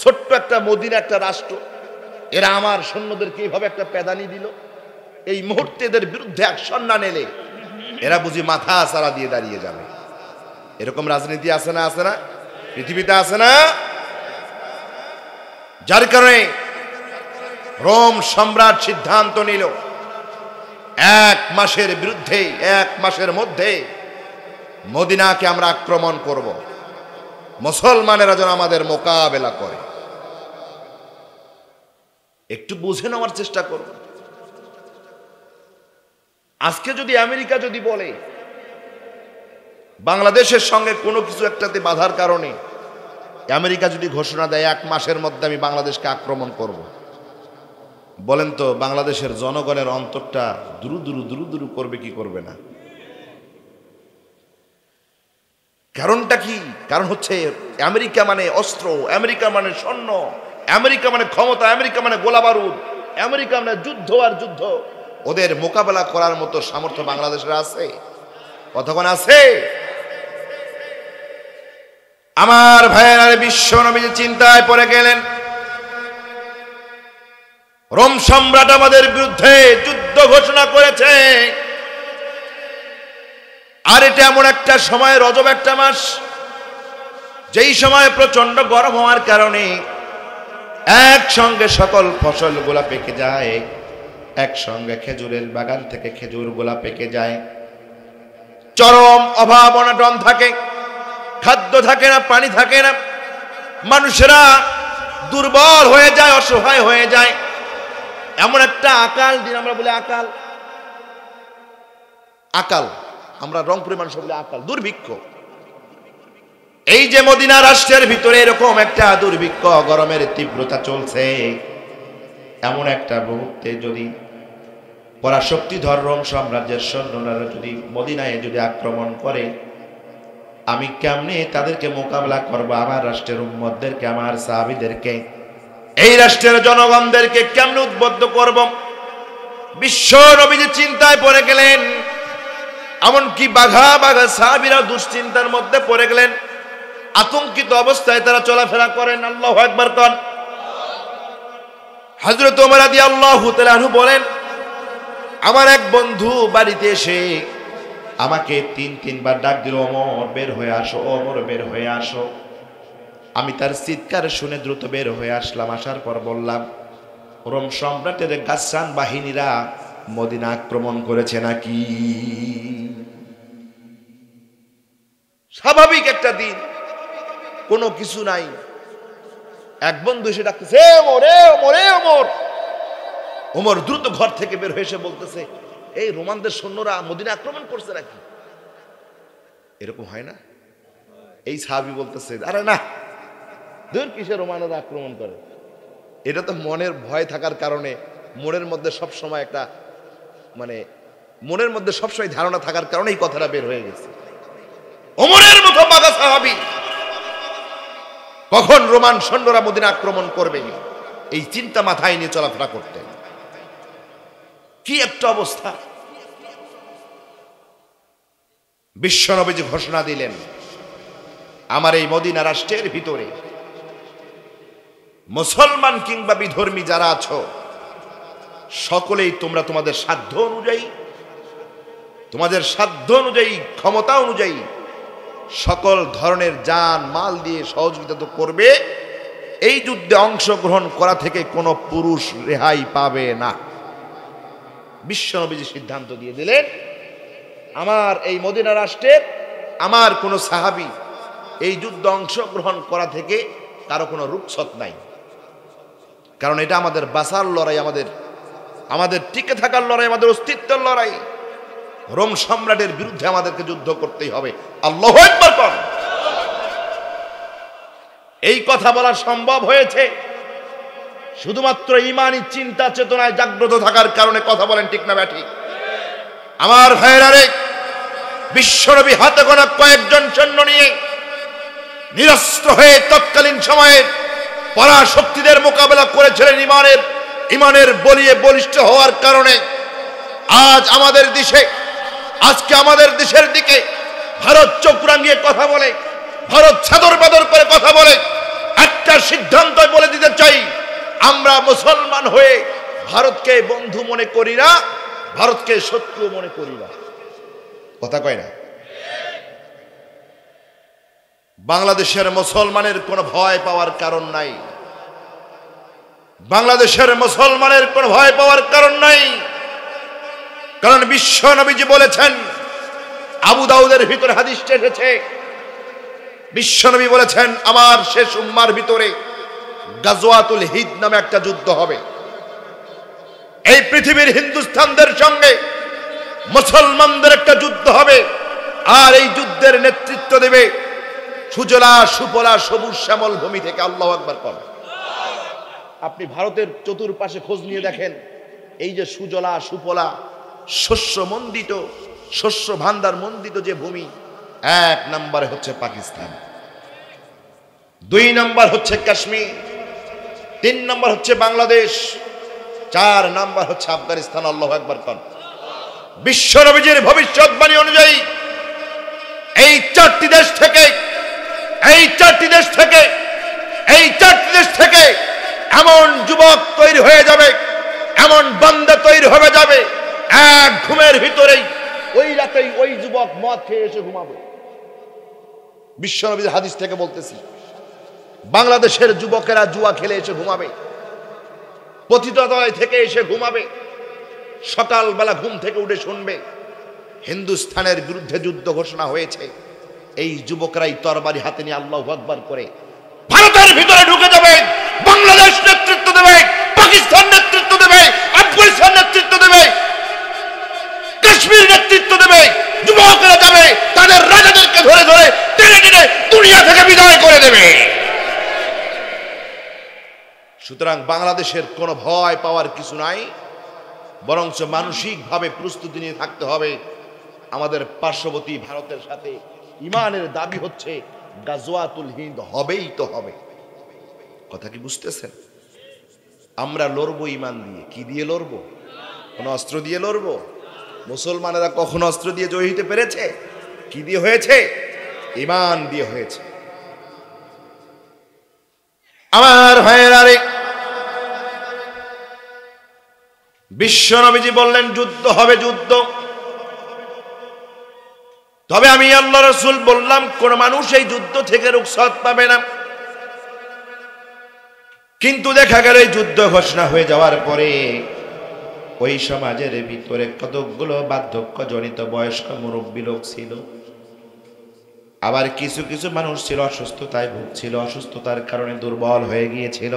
ছোট্ট একটা মদিনা একটা রাষ্ট্র, এরা আমার সৈন্যদেরকে এইভাবে একটা প্যাদানি দিল। এই মুহূর্তে এদের বিরুদ্ধে অ্যাকশন না নিলে এরা বুঝি মাথা আছাড়া দিয়ে দাঁড়িয়ে যাবে। এরকম রাজনীতি আছে না পৃথিবীতে আছে না? যার কারণে রোম সম্রাট সিদ্ধান্ত নিল 1 মাসের মধ্যে মদিনাকে আমরা আক্রমণ করব, মুসলমানেরা যেন আমাদের মোকাবেলা করে। একটু বুঝে নেওয়ার চেষ্টা করব। আজকে যদি আমেরিকা যদি বলে বাংলাদেশের সঙ্গে কোনো কিছু একটাতে বাধার কারণে, আমেরিকা যদি ঘোষণা দেয় 1 মাসের মধ্যে আমি বাংলাদেশকে আক্রমণ করব, বলেন তো বাংলাদেশের জনগণের অন্তরটা দুরু দুরু করবে কি করবে না? কারণটা কি? কারণ হচ্ছে আমেরিকা মানে অস্ত্র, আমেরিকা মানে সৈন্য, আমেরিকা মানে ক্ষমতা, আমেরিকা মানে গোলা বারুদ, আমেরিকা মানে যুদ্ধ আর যুদ্ধ। ওদের মোকাবেলা করার মতো সামর্থ্য বাংলাদেশের আছে? কতক্ষণ আছে? আমার ভাইয়েরা, বিশ্ব নবী চিন্তায় পড়ে গেলেন। রোম সম্রাট আমাদের বিরুদ্ধে যুদ্ধ ঘোষণা করেছে, আর এটা এমন একটা সময়, রজব একটা মাস, যেই সময় প্রচন্ড গরম হওয়ার কারণে একসঙ্গে সকল ফসলগুলা পেকে যায়, একসঙ্গে খেজুরের বাগান থেকে খেজুরগুলা পেকে যায়, চরম অভাব অনটন থাকে, খাদ্য থাকে না, পানি থাকে না, মানুষেরা দুর্বল হয়ে যায়, অসহায় হয়ে যায়। এমন একটা আকাল দিন, আমরা বলি আকাল, আকাল, আমরা রংপুরের মানুষ বলি আকাল, দুর্ভিক্ষ। এই যে মদিনা রাষ্ট্রের ভিতরে এরকম একটা দুর্ভিক্ষ, গরমের তীব্রতা চলছে, এমন একটা মুহূর্তে যদি পরাশক্তিধর রোম সাম্রাজ্যের সৈন্যরা যদি মদিনায় যদি আক্রমণ করে, আমি কেমনে তাদেরকে মোকাবেলা করব? আমার রাষ্ট্রের উম্মতদেরকে, আমার সাহাবীদেরকে, এই রাষ্ট্রের জনগণদেরকে কেমনে উদ্বুদ্ধ করব? বিশ্ব নবীজি চিন্তায় পড়ে গেলেন। এমনকি বাঘা বাঘা সাহাবীরা দুশ্চিন্তার মধ্যে পড়ে গেলেন, আতঙ্কিত অবস্থায় তারা চলাফেরা করেন। আল্লাহু আকবার কোন। হযরত ওমর রাদিয়াল্লাহু তাআলা আনহু বলেন, আমার এক বন্ধু বাড়িতে এসে আমাকে তিনবার ডাক দিল, ওমর বের হয়ে আসো, ওমর বের হয়ে আসো। আমি তার চিৎকার শুনে দ্রুত বের হয়ে আসলাম। আসার পর বললাম, রোম সম্রাটের গাসসান বাহিনীরা মদিনা আক্রমণ করেছে নাকি? স্বাভাবিক একটা দিন, কোনো কিছু নাই। এক বন্ধু এসে ডাকতেছে, ওমর, ওমর, ওমর। ওমর দ্রুত ঘর থেকে বের হয়ে এসে বলতেছে, এই রোমানদের সৈন্যরা মদিনা আক্রমণ করছে নাকি? এরকম হয় না? এই সাহাবী বলতেছে, আরে না, দূর, কিসে রোমানরা আক্রমণ করে? এটা তো মনের ভয় থাকার কারণে, মনের মধ্যে সবসময় একটা মনের মধ্যে সবসময় ধারণা থাকার কারণে এই কথাটা বের হয়ে গেছে। ওমরের মতো বাঘা সাহাবী কখন রোমান সৈন্যরা মদিনা আক্রমণ করবে এই চিন্তা মাথায় নিয়ে চলাফেরা করতেন। কি একটা অবস্থা! বিশ্বনবীজি ঘোষণা দিলেন, আমার এই মদিনা রাষ্ট্রের ভিতরে মুসলমান কিংবা বিধর্মী যারা আছো, সকলেই তোমরা তোমাদের সাধ্য অনুযায়ী, তোমাদের সাধ্য অনুযায়ী, ক্ষমতা অনুযায়ী সকল ধরনের জান মাল দিয়ে সহযোগিতা তো করবে। এই যুদ্ধে অংশগ্রহণ করা থেকে কোনো পুরুষ রেহাই পাবে না। বিশ্বনবীজি সিদ্ধান্ত দিয়ে দিলেন, আমার এই মদিনা রাষ্ট্রের আমার কোনো সাহাবী এই যুদ্ধে অংশগ্রহণ করা থেকে কারো কোনো রুখসত নাই। কারণ এটা আমাদের বাঁচার লড়াই, আমাদের টিকে থাকার লড়াই, আমাদের অস্তিত্বের লড়াই। রোম সম্রাটের বিরুদ্ধে আমাদেরকে যুদ্ধ করতেই হবে। আল্লাহু আকবার। এই কথা বলা সম্ভব হয়েছে শুধুমাত্র ঈমানি চিন্তা চেতনায় জাগ্রত থাকার কারণে। কথা বলেন ঠিক না ব্যাঠিক? আমার ভাইয়েরা রে, বিশ্বনবী হাতে গোনা কয়েকজন সৈন্য নিয়ে নিরস্ত্র হয়ে তৎকালীন সময়ে পরাশক্তিদের মোকাবেলা করেছিলেন ইমানের বলিয়ে বলিষ্ঠ হওয়ার কারণে। আজ আমাদের দেশে, আজকে আমাদের দেশের দিকে ভারত চোখ রাঙিয়ে কথা বলে, ভারত চাদর বাদর করে কথা বলে। একটা সিদ্ধান্ত বলে দিতে চাই, আমরা মুসলমান হয়ে ভারতকে বন্ধু মনে করি না, ভারতকে শত্রু মনে করি না। কথা কয় না? বাংলাদেশের মুসলমানের কোনো ভয় পাওয়ার কারণ নাই। বাংলাদেশের মুসলমানের কোনো ভয় পাওয়ার কারণ নাই। কারণ বিশ্ব নবীজি বলেছেন, আবু দাউদের ভিতরে হাদিসটা এসেছে, বিশ্ব নবী বলেছেন, আমার শেষ উম্মার ভিতরে গাজওয়াতুল হিদ নামে একটা যুদ্ধ হবে। এই পৃথিবীর হিন্দুস্তানদের সঙ্গে মুসলমানদের একটা যুদ্ধ হবে। আর এই যুদ্ধের নেতৃত্ব দেবে সুজলা সুফলা সবুজ শ্যামল ভূমি থেকে। আল্লাহু আকবার বলেন। আপনি ভারতের চতুর্পাশে খোঁজ নিয়ে দেখেন, এই যে সুজলা সুফলা শস্য মণ্ডিত, শস্য ভান্ডার মণ্ডিত যে ভূমি, 1 নম্বরে হচ্ছে পাকিস্তান, 2 নম্বর হচ্ছে কাশ্মীর, 3 নম্বর হচ্ছে বাংলাদেশ, 4 নম্বর হচ্ছে আফগানিস্তান। আল্লাহু আকবার বলেন। বিশ্ব নবীজির ভবিষ্যৎবাণী অনুযায়ী এই 4টি দেশ থেকে এমন যুবক তৈরি হয়ে যাবে, এমন বান্দা তৈরি হয়ে যাবে, এক ঘুমের ভিতরেই ওই রাতেই ওই যুবক মদ খেয়ে এসে ঘুমাবে। বিশ্বনবীর হাদিস থেকে বলতেছি, বাংলাদেশের যুবকেরা জুয়া খেলে এসে ঘুমাবে, পতিতালয় থেকে এসে ঘুমাবে, সকালবেলা ঘুম থেকে উঠে শুনবে হিন্দুস্তানের বিরুদ্ধে যুদ্ধ ঘোষণা হয়েছে, এই যুবকরাই তরবারি হাতে নিয়ে আল্লাহু আকবার করে ভারতের ভিতরে ঢুকে যাবে, বাংলাদেশ নেতৃত্ব দেবে, পাকিস্তান নেতৃত্ব দেবে, আফগানিস্তান নেতৃত্ব দেবে, কাশ্মীর নেতৃত্ব দেবে। যুবকরা যাবে তাদের রাজাদেরকে ধরে ধরে টেনে টেনে দুনিয়া থেকে বিদায় করে দেবে। সুতরাং বাংলাদেশের কোনো ভয় পাওয়ার কিছু নাই, বরঞ্চ মানসিকভাবে প্রস্তুতি নিয়ে থাকতে হবে। আমাদের পার্শ্ববর্তী ভারতের সাথে ইমানের দাবি হচ্ছে গাজওয়াতুল হিন্দ হবেই তো হবে। কথা কি বুঝতেছেন? আমরা লড়বো ইমান দিয়ে। কি দিয়ে লড়বো? কোন অস্ত্র দিয়ে লড়বো? মুসলমানেরা কখনো অস্ত্র দিয়ে জয়ী হতে পেরেছে? কি দিয়ে হয়েছে? ইমান দিয়ে হয়েছে। আমার ভাইয়েরা রে, বিশ্ব নবীজি বললেন যুদ্ধ হবে, যুদ্ধ। তবে আমি আল্লাহ রাসূল বললাম কোন মানুষ এই যুদ্ধ থেকে রুখসত পাবে না। কিন্তু দেখা গেল এই যুদ্ধ ঘোষণা হয়ে যাওয়ার পরে ওই সমাজের ভিতরে কতগুলো বার্ধক্য জনিত বয়স্ক মুরব্বী লোক ছিল, আবার কিছু কিছু মানুষ ছিল অসুস্থতায় ভুগছিল, অসুস্থতার কারণে দুর্বল হয়ে গিয়েছিল,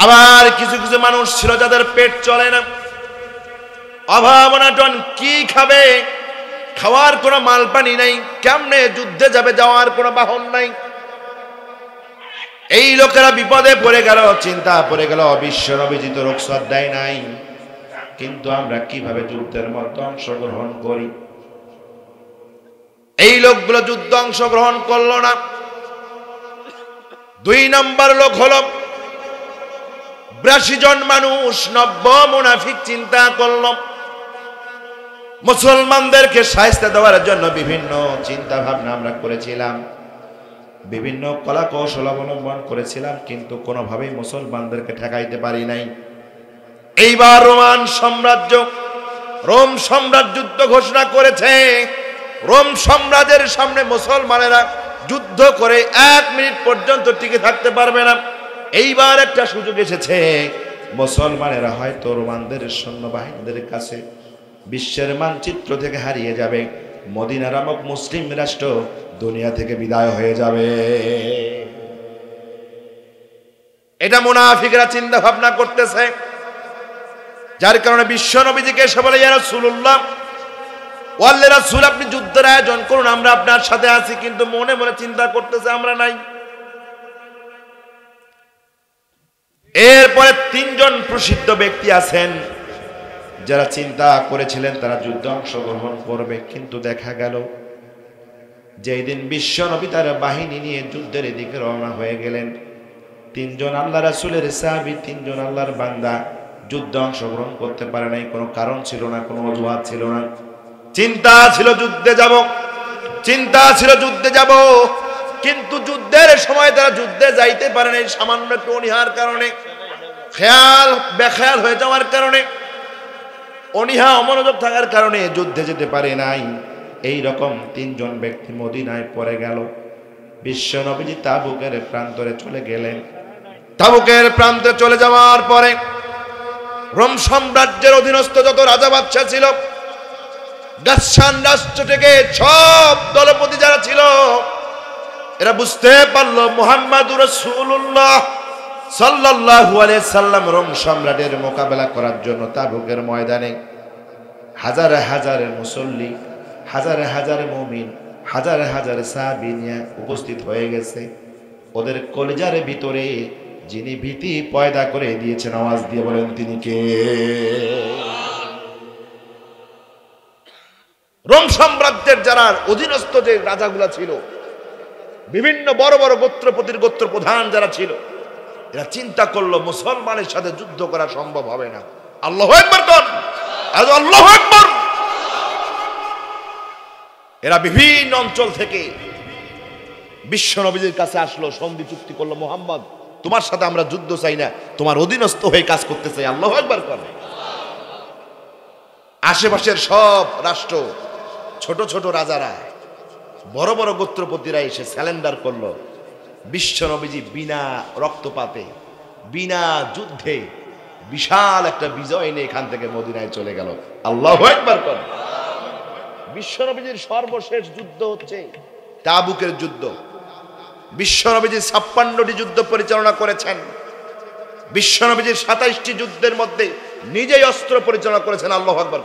আবার কিছু কিছু মানুষ ছিল যাদের পেট চলে না, অভাব অনাটন, কি খাবে, খাওয়ার কোনো মাল পানি নাই, কেমনে যুদ্ধে যাবে, যাওয়ার কোনো বাহন নাই। এই লোকেরা বিপদে পড়ে গেল, চিন্তা পড়ে গেল। বিশ্ব নবীজি তো রুখসত দেয় নাই, কিন্তু আমরা কিভাবে যুদ্ধের মধ্যে অংশগ্রহণ করি? এই লোকগুলো যুদ্ধ অংশগ্রহণ করলো না। 2 নম্বর লোক হলো 82 জন মানুষ, 90 মুনাফিক চিন্তা করল মুসলমানদেরকে শায়েস্তা দেওয়ার জন্য বিভিন্ন চিন্তা ভাবনা আমরা করেছিলাম, বিভিন্ন কলা কৌশল অবলম্বন করেছিলাম, কিন্তু কোনোভাবেই মুসলমানদেরকে ঠেকাইতে পারি নাই। এইবার রোম সম্রাট যুদ্ধ ঘোষণা করেছে। রোম সাম্রাজ্যের সামনে মুসলমানেরা যুদ্ধ করে 1 মিনিট পর্যন্ত টিকে থাকতে পারবে না। এইবার একটা সুযোগ এসেছে, মুসলমানেরা হয়তো রোমানদের সৈন্যবাহিনীদের কাছে বিশ্বের মানচিত্র থেকে হারিয়ে যাবে, মদিনা নামক মুসলিম রাষ্ট্র দুনিয়া থেকে বিদায় হয়ে যাবে। এটা মুনাফিকরা চিন্তা ভাবনা করতেছে, যার কারণে বিশ্ব নবীজিকে এসে বলে, ইয়া রাসূলুল্লাহ, ও আল্লাহর রাসূল, আপনি যুদ্ধের আয়োজন করুন, আমরা আপনার সাথে আছি। কিন্তু মনে মনে চিন্তা করতেছে আমরা নাই। এরপরে 3 জন প্রসিদ্ধ ব্যক্তি আছেন যারা চিন্তা করেছিলেন তারা যুদ্ধে অংশগ্রহণ করবে, কিন্তু দেখা গেল যেই দিন বিশ্ব নবী তার বাহিনী নিয়ে যুদ্ধের দিকে রওনা হয়ে গেলেন, 3 জন আল্লাহ রাসূলের সাহাবী, 3 জন আল্লাহর বান্দা যুদ্ধে অংশগ্রহণ করতে পারে নাই। কোনো কারণ ছিল না, কোনো অজুহাত ছিল না। চিন্তা ছিল যুদ্ধে যাব, কিন্তু যুদ্ধের সময় তারা যুদ্ধে যাইতে পারে নাই সামান্য একটু অনীহার কারণে, বেখেয়াল হয়ে যাওয়ার কারণে, অনীহা অমনোযোগ থাকার কারণে যুদ্ধে যেতে পারে নাই। এই রকম 3 জন ব্যক্তি মদিনায় পড়ে গেল। বিশ্ব নবীজি তাবুকের প্রান্তরে চলে গেলেন। তাবুকের প্রান্তে চলে যাওয়ার পরে রোম সাম্রাজ্যের অধীনস্থ যত রাজা বাদশা ছিল, গাসসান রাষ্ট্র থেকে সব দলপতি যারা ছিল, এরা বুঝতে পারলো মুহাম্মাদুর রাসূলুল্লাহ সাল্লাল্লাহু আলাইহি সাল্লাম রোম সম্রাটের মোকাবেলা করার জন্য তাবুকের ময়দানে হাজার হাজার মুসল্লি, হাজার হাজার মুমিন, হাজার হাজার সাহাবী নিয়ে উপস্থিত হয়ে গেছে। ওদের কলিজার ভিতরে যিনি ভীতি পয়দা করে দিয়েছেন, আওয়াজ দিয়ে বলেন তিনি কে? রোম সাম্রাজ্যের যারা অধীনস্থ যে রাজাগুলা ছিল, বিভিন্ন বড় বড় গোত্রপতির গোত্র প্রধান যারা ছিল, এরা চিন্তা করলো মুসলমানের সাথে যুদ্ধ করা সম্ভব হবে না। আল্লাহু আকবার বল, আল্লাহু আকবার। এরা বিভিন্ন অঞ্চল থেকে বিশ্ব নবীর কাছে আসলো, সন্ধি চুক্তি করলো, মুহাম্মদ তোমার সাথে আমরা যুদ্ধ চাই না, তোমার অধীনস্থ হয়ে কাজ করতে চাই। আল্লাহু আকবার বল। আশেপাশের সব রাষ্ট্র, ছোট ছোট রাজারা, বড় বড় গোত্রপতিরা এসে স্যালেন্ডার করলো। বিশ্ব নবীজি বিনা রক্তপাতে, বিনা যুদ্ধে বিশাল একটা বিজয় নিয়ে এখান থেকে মদিনায় চলে গেল। আল্লাহু আকবার বল। বিশ্বনবীজির সর্বশেষ যুদ্ধ হচ্ছে তাবুকের যুদ্ধ। বিশ্বনবীজি 56টি যুদ্ধ পরিচালনা করেছেন। বিশ্বনবীজির 27টি যুদ্ধের মধ্যে নিজেই অস্ত্র পরিচালনা করেছেন। আল্লাহু আকবার।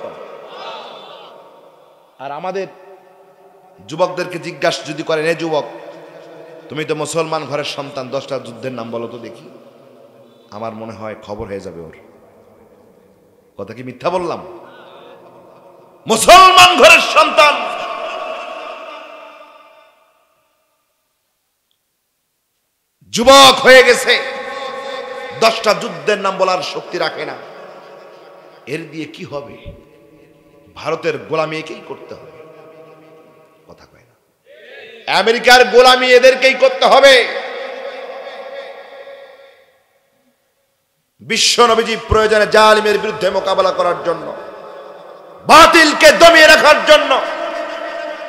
আর আমাদের যুবকদেরকে জিজ্ঞাসা যদি করেন, এ যুবক, তুমি তো মুসলমান ঘরের সন্তান, 10টা যুদ্ধের নাম বলো তো দেখি, আমার মনে হয় খবর হয়ে যাবে ওর। কথা কি মিথ্যা বললাম? মুসলমান ঘরের সন্তান, যুবক হয়ে গেছে, 10টা যুদ্ধের নাম বলার শক্তি রাখে না। এর দিয়ে কি হবে? ভারতের গোলামি একেই করতে হবে। কথা কয় না? আমেরিকার গোলামি এদেরকেই করতে হবে। বিশ্ব নবীজি প্রয়োজনে জালিমের বিরুদ্ধে মোকাবেলা করার জন্য, বাতিলকে দমিয়ে রাখার জন্য,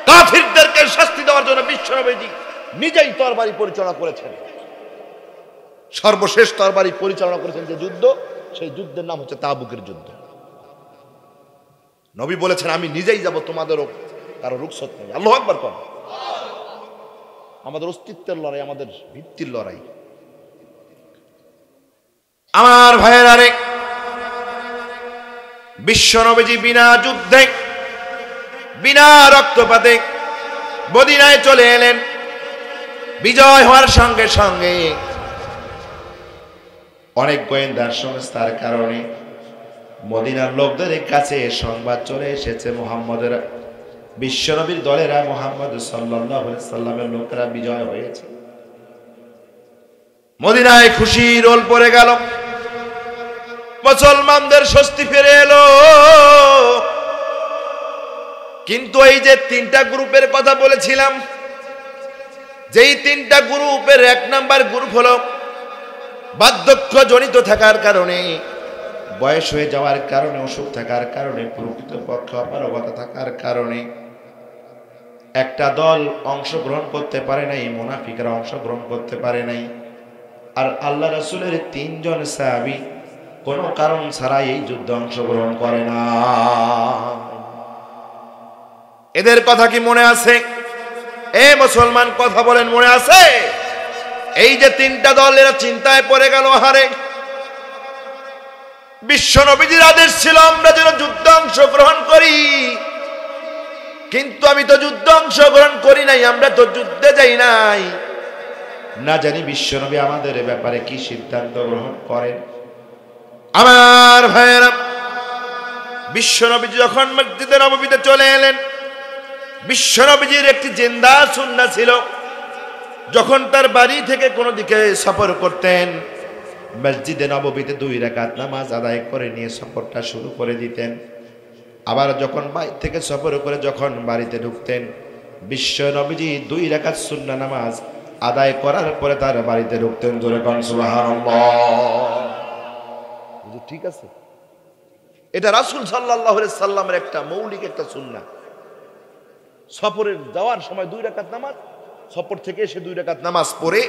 কাফিরদেরকে শাস্তি দেওয়ার জন্য বিশ্ব নবীজি নিজেই তরবারি পরিচালনা করেছেন। সর্বশেষ তরবারি পরিচালনা করেছেন যে যুদ্ধ, সেই যুদ্ধের নাম হচ্ছে তাবুকের যুদ্ধ। নবী বলেছেন, আমি নিজেই যাব, তোমাদেরও কারো রুখসত নেই। আল্লাহু আকবার কর। আমাদের অস্তিত্বের লড়াই, আমাদের ভিত্তির লড়াই। আমার ভাইয়েরা রে, বিশ্ব নবীজি বিনা যুদ্ধে, বিনা রক্তপাতে মদিনায় চলে এলেন। বিজয় হওয়ার সঙ্গে সঙ্গে অনেক গোয়েন্দা সংস্থার কারণে মদিনার লোকদের কাছে সংবাদ চলে এসেছে, মুহাম্মদের, বিশ্বনবীর দলেরা, মুহাম্মদ সাল্লাল্লাহু আলাইহি সাল্লামের লোকেরা বিজয় হয়েছে। মদিনায় খুশি রোল পড়ে গেল, মুসলমানদের স্বস্তি ফিরে এলো। কিন্তু এই যে 3টা গ্রুপের কথা বলেছিলাম, যেই 3টা গ্রুপের 1 নাম্বার গ্রুপ হলো বার্ধক্য জনিত থাকার কারণে, বয়স হয়ে যাওয়ার কারণে, অসুখ থাকার কারণে, প্রকৃতপক্ষে অপারগতা থাকার কারণে একটা দল অংশগ্রহণ করতে পারে নাই, মুনাফিকরা অংশগ্রহণ করতে পারে নাই। আর আল্লাহ রাসূলের 3 জন সাহাবী কোনো কারণ ছাড়াই এই যুদ্ধে অংশগ্রহণ করে না। এদের কথা কি মনে আছে? এ মুসলমান, কথা বলেন, মনে আছে? এই যে 3টা দল, এরা চিন্তায় পড়ে গেল, হারে বিশ্ব নবীজির আদেশ ছিল আমরা যেন যুদ্ধে অংশগ্রহণ করি, কিন্তু আমি তো যুদ্ধে অংশগ্রহণ করি নাই, আমরা তো যুদ্ধে যাই নাই। না জানি বিশ্ব নবী আমাদের ব্যাপারে কি সিদ্ধান্ত গ্রহণ করেন। আমার ভাইয়েরা, বিশ্ব নবীজি যখন মসজিদে নববীতে চলে এলেন, বিশ্ব নবীজির একটি জিন্দা সুন্নাহ ছিল, যখন তার বাড়ি থেকে কোনো দিকে সফর করতেন, মসজিদে নববীতে 2 রাকাত নামাজ আদায় করে নিয়ে সফরটা শুরু করে দিতেন। আবার যখন বাড়ি থেকে সফর করে যখন বাড়িতে ঢুকতেন, বিশ্ব নবীজি 2 রাকাত সুন্নাহ নামাজ আদায় করার পরে তার বাড়িতে ঢুকতেন। জোরে কোন সুবহানাল্লাহ। ঠিক আছে, এটা রাসূল সাল্লাল্লাহু আলাইহি সাল্লামের একটা মৌলিক একটা সুন্নাহ। সফরের যাওয়ার সময় 2 রাকাত নামাজ, সফর থেকে এসে 2 রাকাত নামাজ পড়ে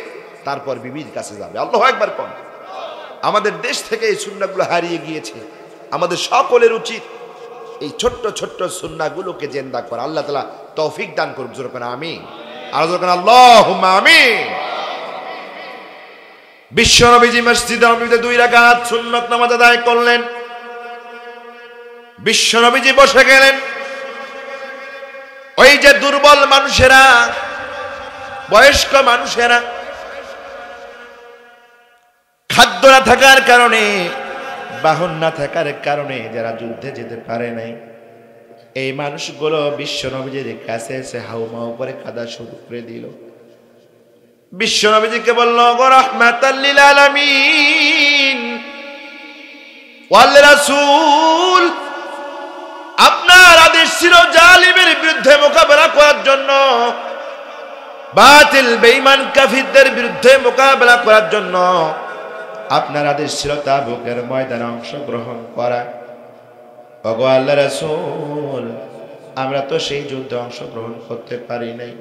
তারপর বিবির কাছে যাবে। আল্লাহু আকবার কোন। আমাদের দেশ থেকে এই সুন্নাহগুলো হারিয়ে গিয়েছে। আমাদের সকলের উচিত এই ছোট্ট ছোট্ট সুন্নাহগুলোকে জিন্দা করা। আল্লাহ তাআলা তৌফিক দান করুক। জোরে কোন আমিন। আর জোরে কোন আল্লাহুম্মা আমিন। বিশ্ব নবীজি মসজিদে নববীতে 2 রাকাত সুন্নাত নামাজ আদায় করলেন। বিশ্ব নবীজি বসে গেলেন। ওই যে দুর্বল মানুষেরা, বয়স্ক মানুষেরা, খাদ্য না থাকার কারণে, বাহন না থাকার কারণে যারা যুদ্ধে যেতে পারে নাই, এই মানুষগুলো বিশ্ব নবীজির কাছে এসে হাউমাউ করে কাঁদা শুরু করে দিল। বিশ্ব নবীজিকে বলল, গো রাহমাতাল লিল আলামিন ওয়াল রাসূল, আপনার আদেশ ছিল জালিমের বিরুদ্ধে মোকাবেলা করার জন্য, বাতিল বেঈমান কাফিরদের বিরুদ্ধে মোকাবেলা করার জন্য আপনার আদেশ ছিল তাবুকের ময়দানে অংশগ্রহণ করা। ওগো আল্লাহর রাসূল, আমরা তো সেই যুদ্ধে অংশগ্রহণ করতে পারি নাই।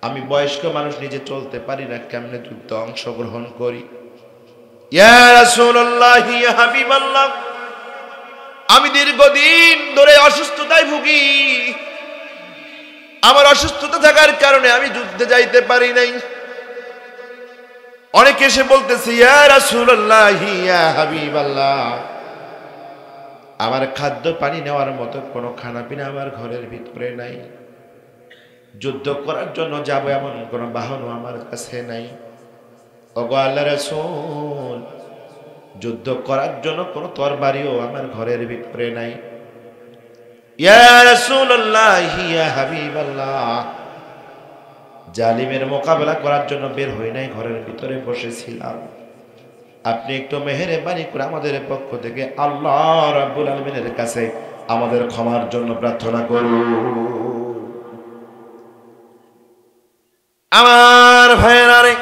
আমি বয়স্ক মানুষ, নিজে চলতে পারি না, কেমনে যুদ্ধে অংশগ্রহণ করি? ইয়া রাসূলুল্লাহ, ইয়া হাবিবাল্লাহ, আমি দীর্ঘদিন ধরে অসুস্থতায় ভুগি, আমার অসুস্থতা থাকার কারণে আমি যুদ্ধে যাইতে পারি নাই। অনেকে এসে বলতেছে, ইয়া রাসূলুল্লাহ, ইয়া হাবিবাল্লাহ, আমার খাদ্য পানি নেওয়ার মতো কোনো খানা পিনা আমার ঘরের ভিতরে নাই, যুদ্ধ করার জন্য যাব এমন কোনো বাহনও আমার কাছে নাই। ওগো আল্লাহর রাসূল, যুদ্ধ করার জন্য কোনো তরবারিও আমার ঘরের ভিতরে নাই। ইয়া রাসূলুল্লাহ, ইয়া হাবিবাল্লাহ, জালিমের মোকাবেলা করার জন্য বের হই নাই, ঘরের ভিতরে বসেছিলাম। আপনি একটু মেহেরবানি করে আমাদের পক্ষ থেকে আল্লাহ রাব্বুল আলামিনের কাছে আমাদের ক্ষমার জন্য প্রার্থনা করুন। আমার ভাইয়েরা রে,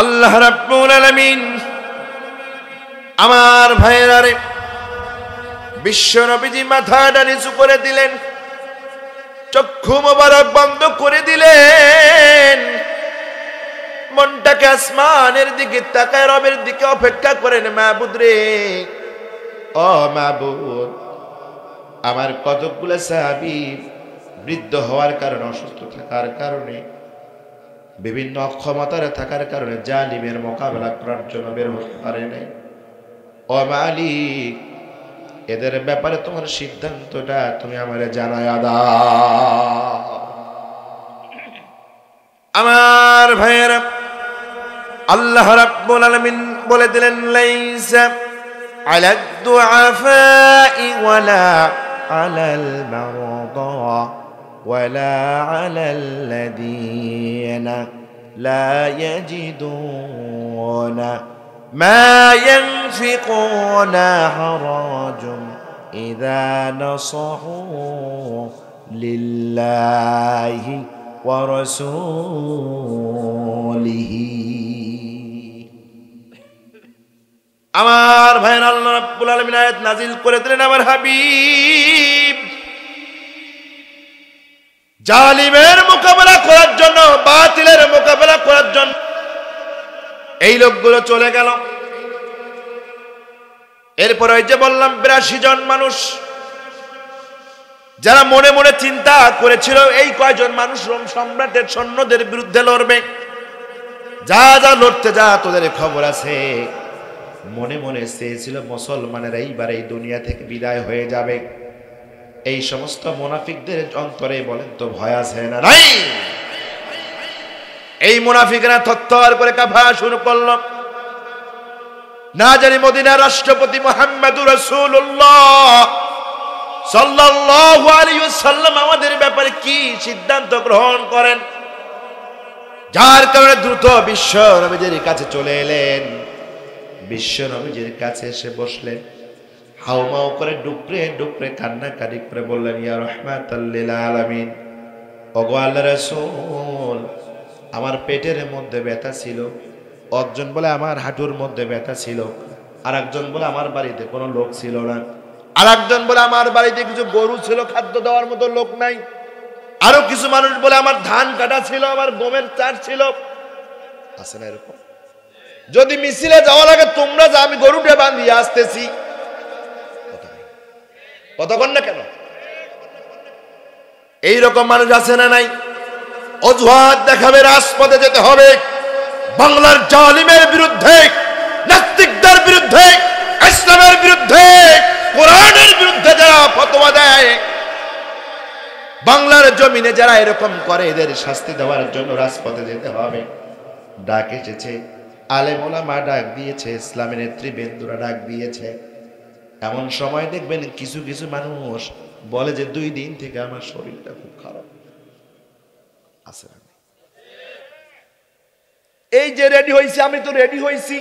আল্লাহ রাব্বুল আলামিন আমার ভাইয়েরা রে, বিশ্ব নবীজি মাথাটা নিচু করে দিলেন, চক্ষু মোবারক বন্ধ করে দিলেন, মনটাকে আসমানের দিকে তাকায় রবের দিকে অপেক্ষা করেন। মাবুদ রে, ও মাবুদ, আমার কতগুলো সাহাবী বৃদ্ধ হওয়ার কারণে, অসুস্থ থাকার কারণে, বিভিন্ন অক্ষমতার থাকার কারণে জালিমের মোকাবেলা করার জন্য বের হতে পারে নাই। ও মালিক, এদের ব্যাপারে তোমার সিদ্ধান্তটা তুমি আমারে জানায়া দাও। আমার ভাইয়েরা, আল্লাহ রাব্বুল আলামিন বলে দিলেন, লাইসা আলা দুআফাই ওয়ালা আলাল মারদা ওয়ালা আলাল্লাযীনা লা ইয়াজিদুনা মা ইয়ানফিকুনা হারাজুন ইযা নাসাহু লিল্লাহি ওয়া রাসূলিহি। আমার ভাইয়ের, আল্লাহ রাব্বুল আলামিন আয়াত নাজিল করে দিলেন, আমার হাবিব জালিমের মোকাবেলা করার জন্য, বাতিলের মোকাবেলা করার জন্য এই লোকগুলো চলে গেল। এরপর ওই যে বললাম ৮২ জন মানুষ, যারা মনে মনে চিন্তা করেছিল এই কয়জন মানুষ রোম সম্রাটের সৈন্যদের বিরুদ্ধে লড়বে, যা যা লড়তে যা, তোদের খবর আছে। মনে মনে চেয়েছিল মুসলমানেরা এইবার এই দুনিয়া থেকে বিদায় হয়ে যাবে। এই সমস্ত মুনাফিকদের অন্তরে বলেন তো ভয় আছে না নাই? এই মুনাফিকরা থরথর করে কাঁপা শুরু করল। না জানি মদিনার রাষ্ট্রপতি মুহাম্মদুর রাসূলুল্লাহ সাল্লাল্লাহু আলাইহি ওয়াসাল্লাম আমাদের ব্যাপারে কি সিদ্ধান্ত গ্রহণ করেন, যার কারণে দ্রুত বিশ্ব নবীজির কাছে চলে এলেন। বিশ্ব নবীজির কাছে এসে বসলেন, হাউমাউ করে ডুকরে ডুকরে কান্নাকাটি করে বললেন, ইয়া রাহমাতাল লিল আলামিন, ওগো আল্লাহর রাসূল, আমার পেটের মধ্যে ব্যথা ছিল। একজন বলে আমার হাঁটুর মধ্যে ব্যথা ছিল, আর একজন বলে আমার বাড়িতে কোনো লোক ছিল না, আর একজন বলে আমার বাড়িতে কিছু গরু ছিল, খাদ্য দেওয়ার মতো লোক নাই, আরো কিছু মানুষ বলে আমার ধান কাটা ছিল, আমার গমের চাষ ছিল। আছে না এরকম? যদি মিছিলে যাওয়া লাগে তোমরা যা, আমি গরুটা বাঁধিয়ে আসতেছি। কতক্ষণ না কেন? এইরকম মানুষ আছে না নাই? অজুহাত দেখাবে, রাজপথে যেতে হবে, বাংলার জালিমের বিরুদ্ধে, নাস্তিকদের বিরুদ্ধে, ইসলামের বিরুদ্ধে, কোরআনের বিরুদ্ধে যারা ফতোয়া দেয়, বাংলার জমিনে যারা এরকম করে, এদের শাস্তি দেওয়ার জন্য রাজপথে যেতে হবে। ডাক এসেছে, আলেম ওলামা ডাক দিয়েছে, ইসলামের নেতৃবৃন্দরা ডাক দিয়েছে। এমন সময় দেখবেন কিছু কিছু মানুষ বলে যে 2 দিন থেকে আমার শরীরটা খুব খারাপ আছে। এই যে রেডি হয়েছি, আমি তো রেডি হয়েছি,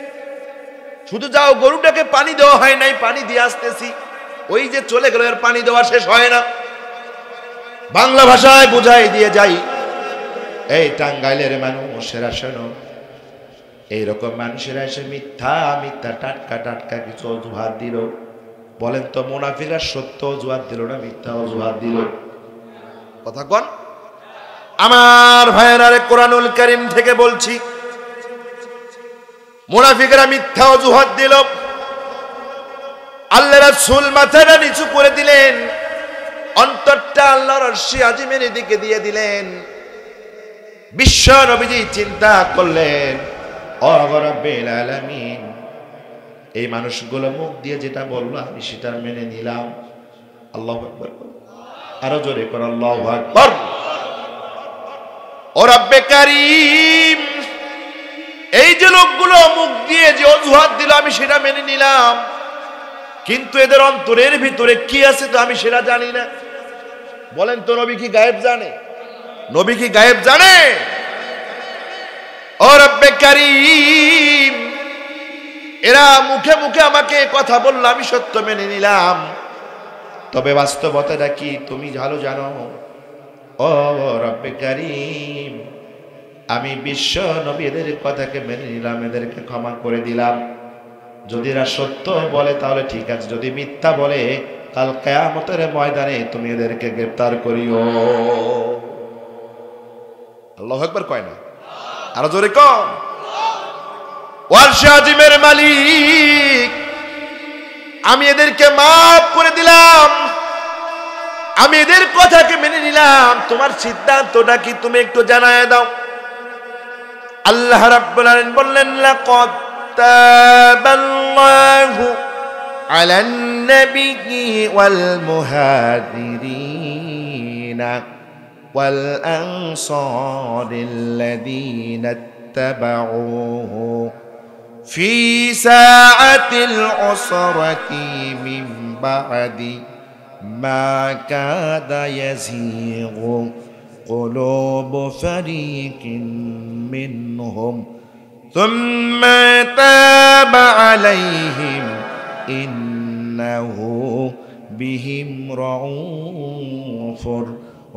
শুধু যাও, গরুটাকে পানি দেওয়া হয় নাই, পানি দিয়ে আসতেছি। ওই যে চলে গেল, এর পানি দেওয়া শেষ হয় না। বাংলা ভাষায় বুঝাই দিয়ে যাই, এই টাঙ্গাইলের মানুষেরা শোনো, এইরকম মানুষেরা এসে মিথ্যা মিথ্যা টাটকা টাটকা কিছু অজুহাত দিল। বলেন তো, মুনাফিকরা সত্য অজুহাত দিল না মিথ্যা অজুহাত দিল? কথা কোন? আমার ভাইয়েরা, কোরআনুল কারীম থেকে বলছি, মুনাফিকরা মিথ্যা অজুহাত দিল। আল্লাহ রাসূল মাথাটা নিচু করে দিলেন, অন্তরটা আল্লাহর আরশে আজিমের দিকে দিয়ে দিলেন। বিশ্ব নবীজি চিন্তা করলেন, ও রব্বুল আলামিন, এই মানুষগুলো মুখ দিয়ে যেটা বললো আমি সেটা মেনে নিলাম। আল্লাহু আকবার, আরো জোরে কর আল্লাহু আকবার। ও রব্বে কারীম, এই যে লোকগুলো মুখ দিয়ে যে অজুহাত দিল আমি সেটা মেনে নিলাম, কিন্তু এদের অন্তরের ভিতরে কি আছে তো আমি সেটা জানি না। বলেন তো, নবী কি গায়েব জানে? নবী কি গায়েব জানে? ও রব্বে কারীম, এরা মুখে মুখে আমাকে কথা বলল, আমি সত্য মেনে নিলাম, তবে বাস্তবতাটা কি তুমি ভালো জানো। ও রব্বে কারীম, আমি বিশ্ব নবী এদের কথাকে মেনে নিলাম, এদেরকে ক্ষমা করে দিলাম। যদি এরা সত্য বলে তাহলে ঠিক আছে, যদি মিথ্যা বলে কাল কিয়ামতের ময়দানে তুমি এদেরকে গ্রেফতার করিও। আল্লাহু আকবার কয় না? আরো জোরে কর। ওয়ারশে আজিমের মালিক, আমি এদেরকে মাফ করে দিলাম, আমি এদের কথাকে মেনে নিলাম, তোমার সিদ্ধান্তটা কি তুমি একটু জানায় দাও। আল্লাহ রাব্বুল আলামিন বললেন, লাকাদ তাবাল্লাহু আলান নাবিয়্যি ওয়াল মুহাজিরিনা ওয়াল আনসারিল্লাযীনা ইত্তাবাউহু ফি সাআতিল উসরাতি মিন বা'দি মা কাদা ইয়াযীগু قلوب فريق منهم ثم تاب عليهم إنه بهم رؤوف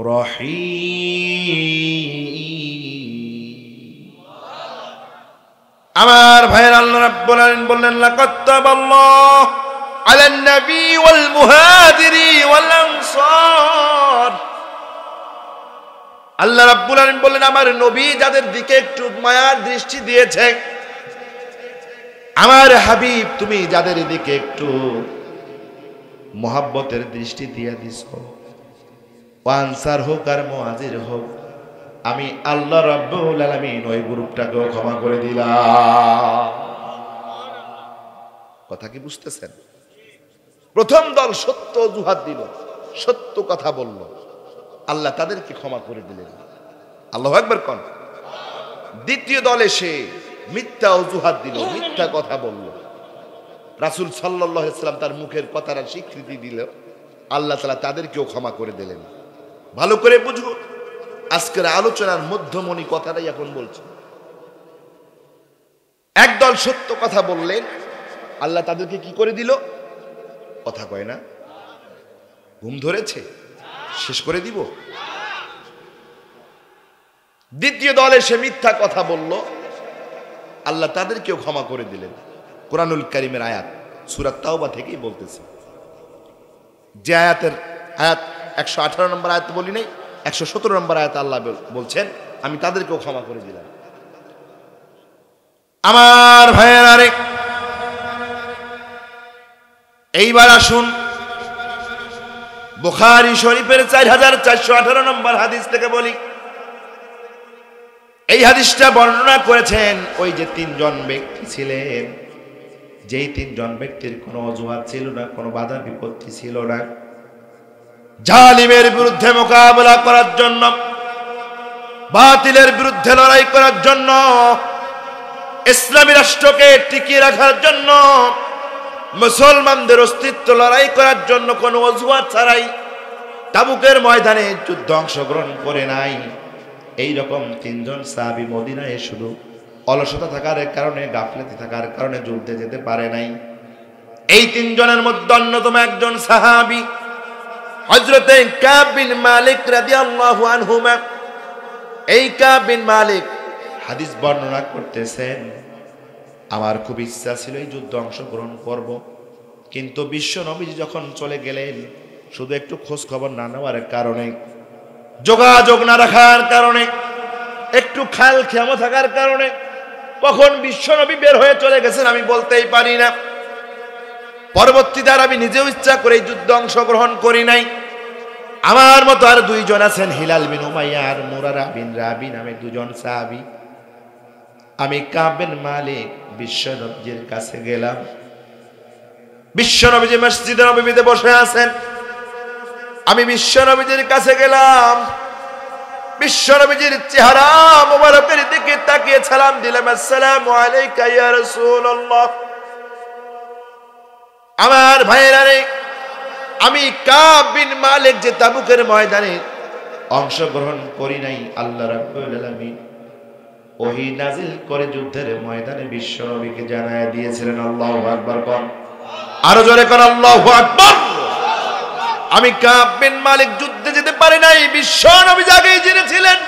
رحيم। আমার ভাইয়ের আল্লাহ রাব্বুল আলামিন বললেন, লাকাদ তাবাল্লাহু আলান নবী ওয়াল মুহাজিরি ওয়াল আনসার। আল্লাহ রাব্বুল আলামিন বললেন, আমার নবী যাদের দিকে একটু মায়ার দৃষ্টি দিয়েছে, আমার হাবিব তুমি যাদের দিকে একটু মোহাব্বতের দৃষ্টি দিয়ে দিছো, আনসার হোক আর মুহাজির হোক, আমি আল্লাহ রাব্বুল আলামিন ওই গ্রুপটাকেও ক্ষমা করে দিলাম। কথা কি বুঝতেছেন? প্রথম দল সত্য অজুহাত দিল, সত্য কথা বলল, আল্লাহ তাদেরকে ক্ষমা করে দিলেন। আল্লাহু আকবার কোন। দ্বিতীয় দল এসে মিথ্যা অজুহাত দিল, মিথ্যা কথা বলল, রাসূল সাল্লাল্লাহু আলাইহি ওয়াসাল্লাম তার মুখের কথার স্বীকৃতি দিল, আল্লাহ তাআলা তাদেরকেও ক্ষমা করে দিলেন। ভালো করে বুঝো, আজকের আলোচনার মধ্যমণি কথাটাই এখন বলছি। একদল সত্য কথা বললেন, আল্লাহ তাদেরকে কি করে দিল? কথা কয় না? ঘুম ধরেছে? শেষ করে দিব। দ্বিতীয় দল এসে মিথ্যা কথা বলল, আল্লাহ তাদেরকেও ক্ষমা করে দিলেন। কোরআনুল কারীমের আয়াত, সূরা তাওবা থেকেই বলতেছি। যে আয়াত 118 নম্বর আয়াত বলি নাই, 117 নম্বর আয়াত আল্লাহ বলছেন, আমি তাদেরকেও ক্ষমা করে দিলাম। আমার ভাইয়ের আরেক, এইবার আসুন বুখারী শরীফের 4418 নম্বর হাদিস থেকে বলি। এই হাদিসটা বর্ণনা করেছেন ওই যে তিনজন ব্যক্তি ছিলেন, যেই তিনজন ব্যক্তির কোনো অজুহাত ছিল না, কোনো বাধা বিপত্তি ছিল না, জালিমের বিরুদ্ধে মোকাবেলা করার জন্য, বাতিলের বিরুদ্ধে লড়াই করার জন্য, ইসলামী রাষ্ট্রকে টিকিয়ে রাখার জন্য, মুসলমানদের অস্তিত্ব লড়াই করার জন্য কোনো অজুহাত ছাড়াই তাবুকের ময়দানে যুদ্ধ অংশগ্রহণ করে নাই। এইরকম তিনজন সাহাবী মদিনায় শুধু অলসতা থাকার কারণে, গাফলতি থাকার কারণে যুদ্ধে যেতে পারে নাই। এই তিনজনের মধ্যে অন্যতম একজন সাহাবী হযরতে কাব বিন মালিক রাদিয়াল্লাহু আনহুমা। এই কাব বিন মালিক হাদিস বর্ণনা করতেছেন, আমার খুব ইচ্ছা ছিল এই যুদ্ধে অংশগ্রহণ করব, কিন্তু বিশ্ব নবীজি যখন চলে গেলেন, শুধু একটু খোঁজ খবর না নেওয়ার কারণে, যোগাযোগ না রাখার কারণে, একটু খাল খেয়ামো থাকার কারণে কখন বিশ্ব নবী বের হয়ে চলে গেছেন আমি বলতেই পারি না। পরবর্তীতে আর আমি নিজেও ইচ্ছা করে এই যুদ্ধে অংশগ্রহণ করি নাই। আমার মতো আর দুইজন আছেন, হিলাল বিন উমাইয়া আর মুরারা বিন রাবি নামে দুজন সাহাবী। আমি কাব বিন মালিক বিশ্বনবীর কাছে গেলাম। বিশ্বনবী মসজিদে নববীতে বসে আছেন। আমি বিশ্বনবীর কাছে গেলাম। বিশ্বনবীর চেহারা মোবারকের দিকে তাকিয়ে সালাম দিলাম, আসসালামু আলাইকা ইয়া রাসূলুল্লাহ। আমার ভাইয়েরা রে, আমি কাব বিন মালিক যে তাবুকের ময়দানে অংশগ্রহণ করি নাই, আল্লাহ রাব্বুল আলামিন ওহী নাজিল করে যুদ্ধের ময়দানে বিশ্বনবীকে জানায় দিয়েছিলেন। আল্লাহু আকবার কোন, আরো জোরে কোন আল্লাহু আকবার। আমি কাব বিন মালিক যুদ্ধে যেতে পারি নাই, বিশ্বনবী আগেই জেনেছিলেন।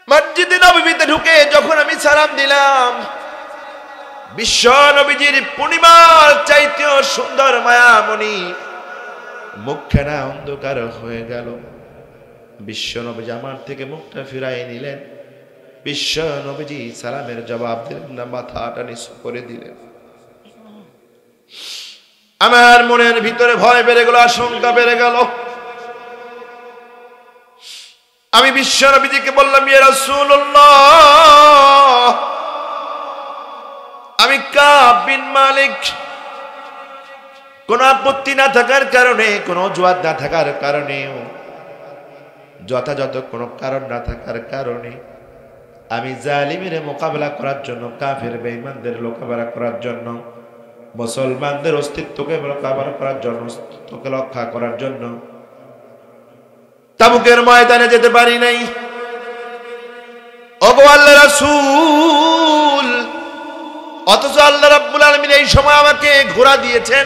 মসজিদে নববীতে ঢুকে যখন আমি সালাম দিলাম, বিশ্বনবীজির পূর্ণিমার চাইতেও সুন্দর মায়ামণি মুখখানা অন্ধকার হয়ে গেল। বিশ্বনবীজি আমার থেকে মুখটা ফিরাই নিলেন। বিশ্বনবীজি সালামের জবাব দিলেন না, মাথাটা নিচু করে দিলেন। আমার মনের ভিতরে ভয় বেড়ে গেল, আশঙ্কা বেড়ে গেল। আমি বিশ্বনবীজিকে বললাম, ইয়া রাসূলুল্লাহ, আমি কাব বিন মালিক কোন আপত্তি না থাকার কারণে, কোন অজুহাত না থাকার কারণে, যথাযথ কোন কারণ না থাকার কারণে আমি জালিমের মোকাবেলা করার জন্য, কাফের বেঈমানদের মোকাবেলা করার জন্য, মুসলমানদের অস্তিত্বকে মোকাবেলা করার জন্য, অস্তিত্বকে রক্ষা করার জন্য তাবুকের ময়দানে যেতে পারি নাই। ওগো আল্লাহর রাসূল, অথচ আল্লাহ রাব্বুল আলামিন এই সময় আমাকে ঘোড়া দিয়েছেন,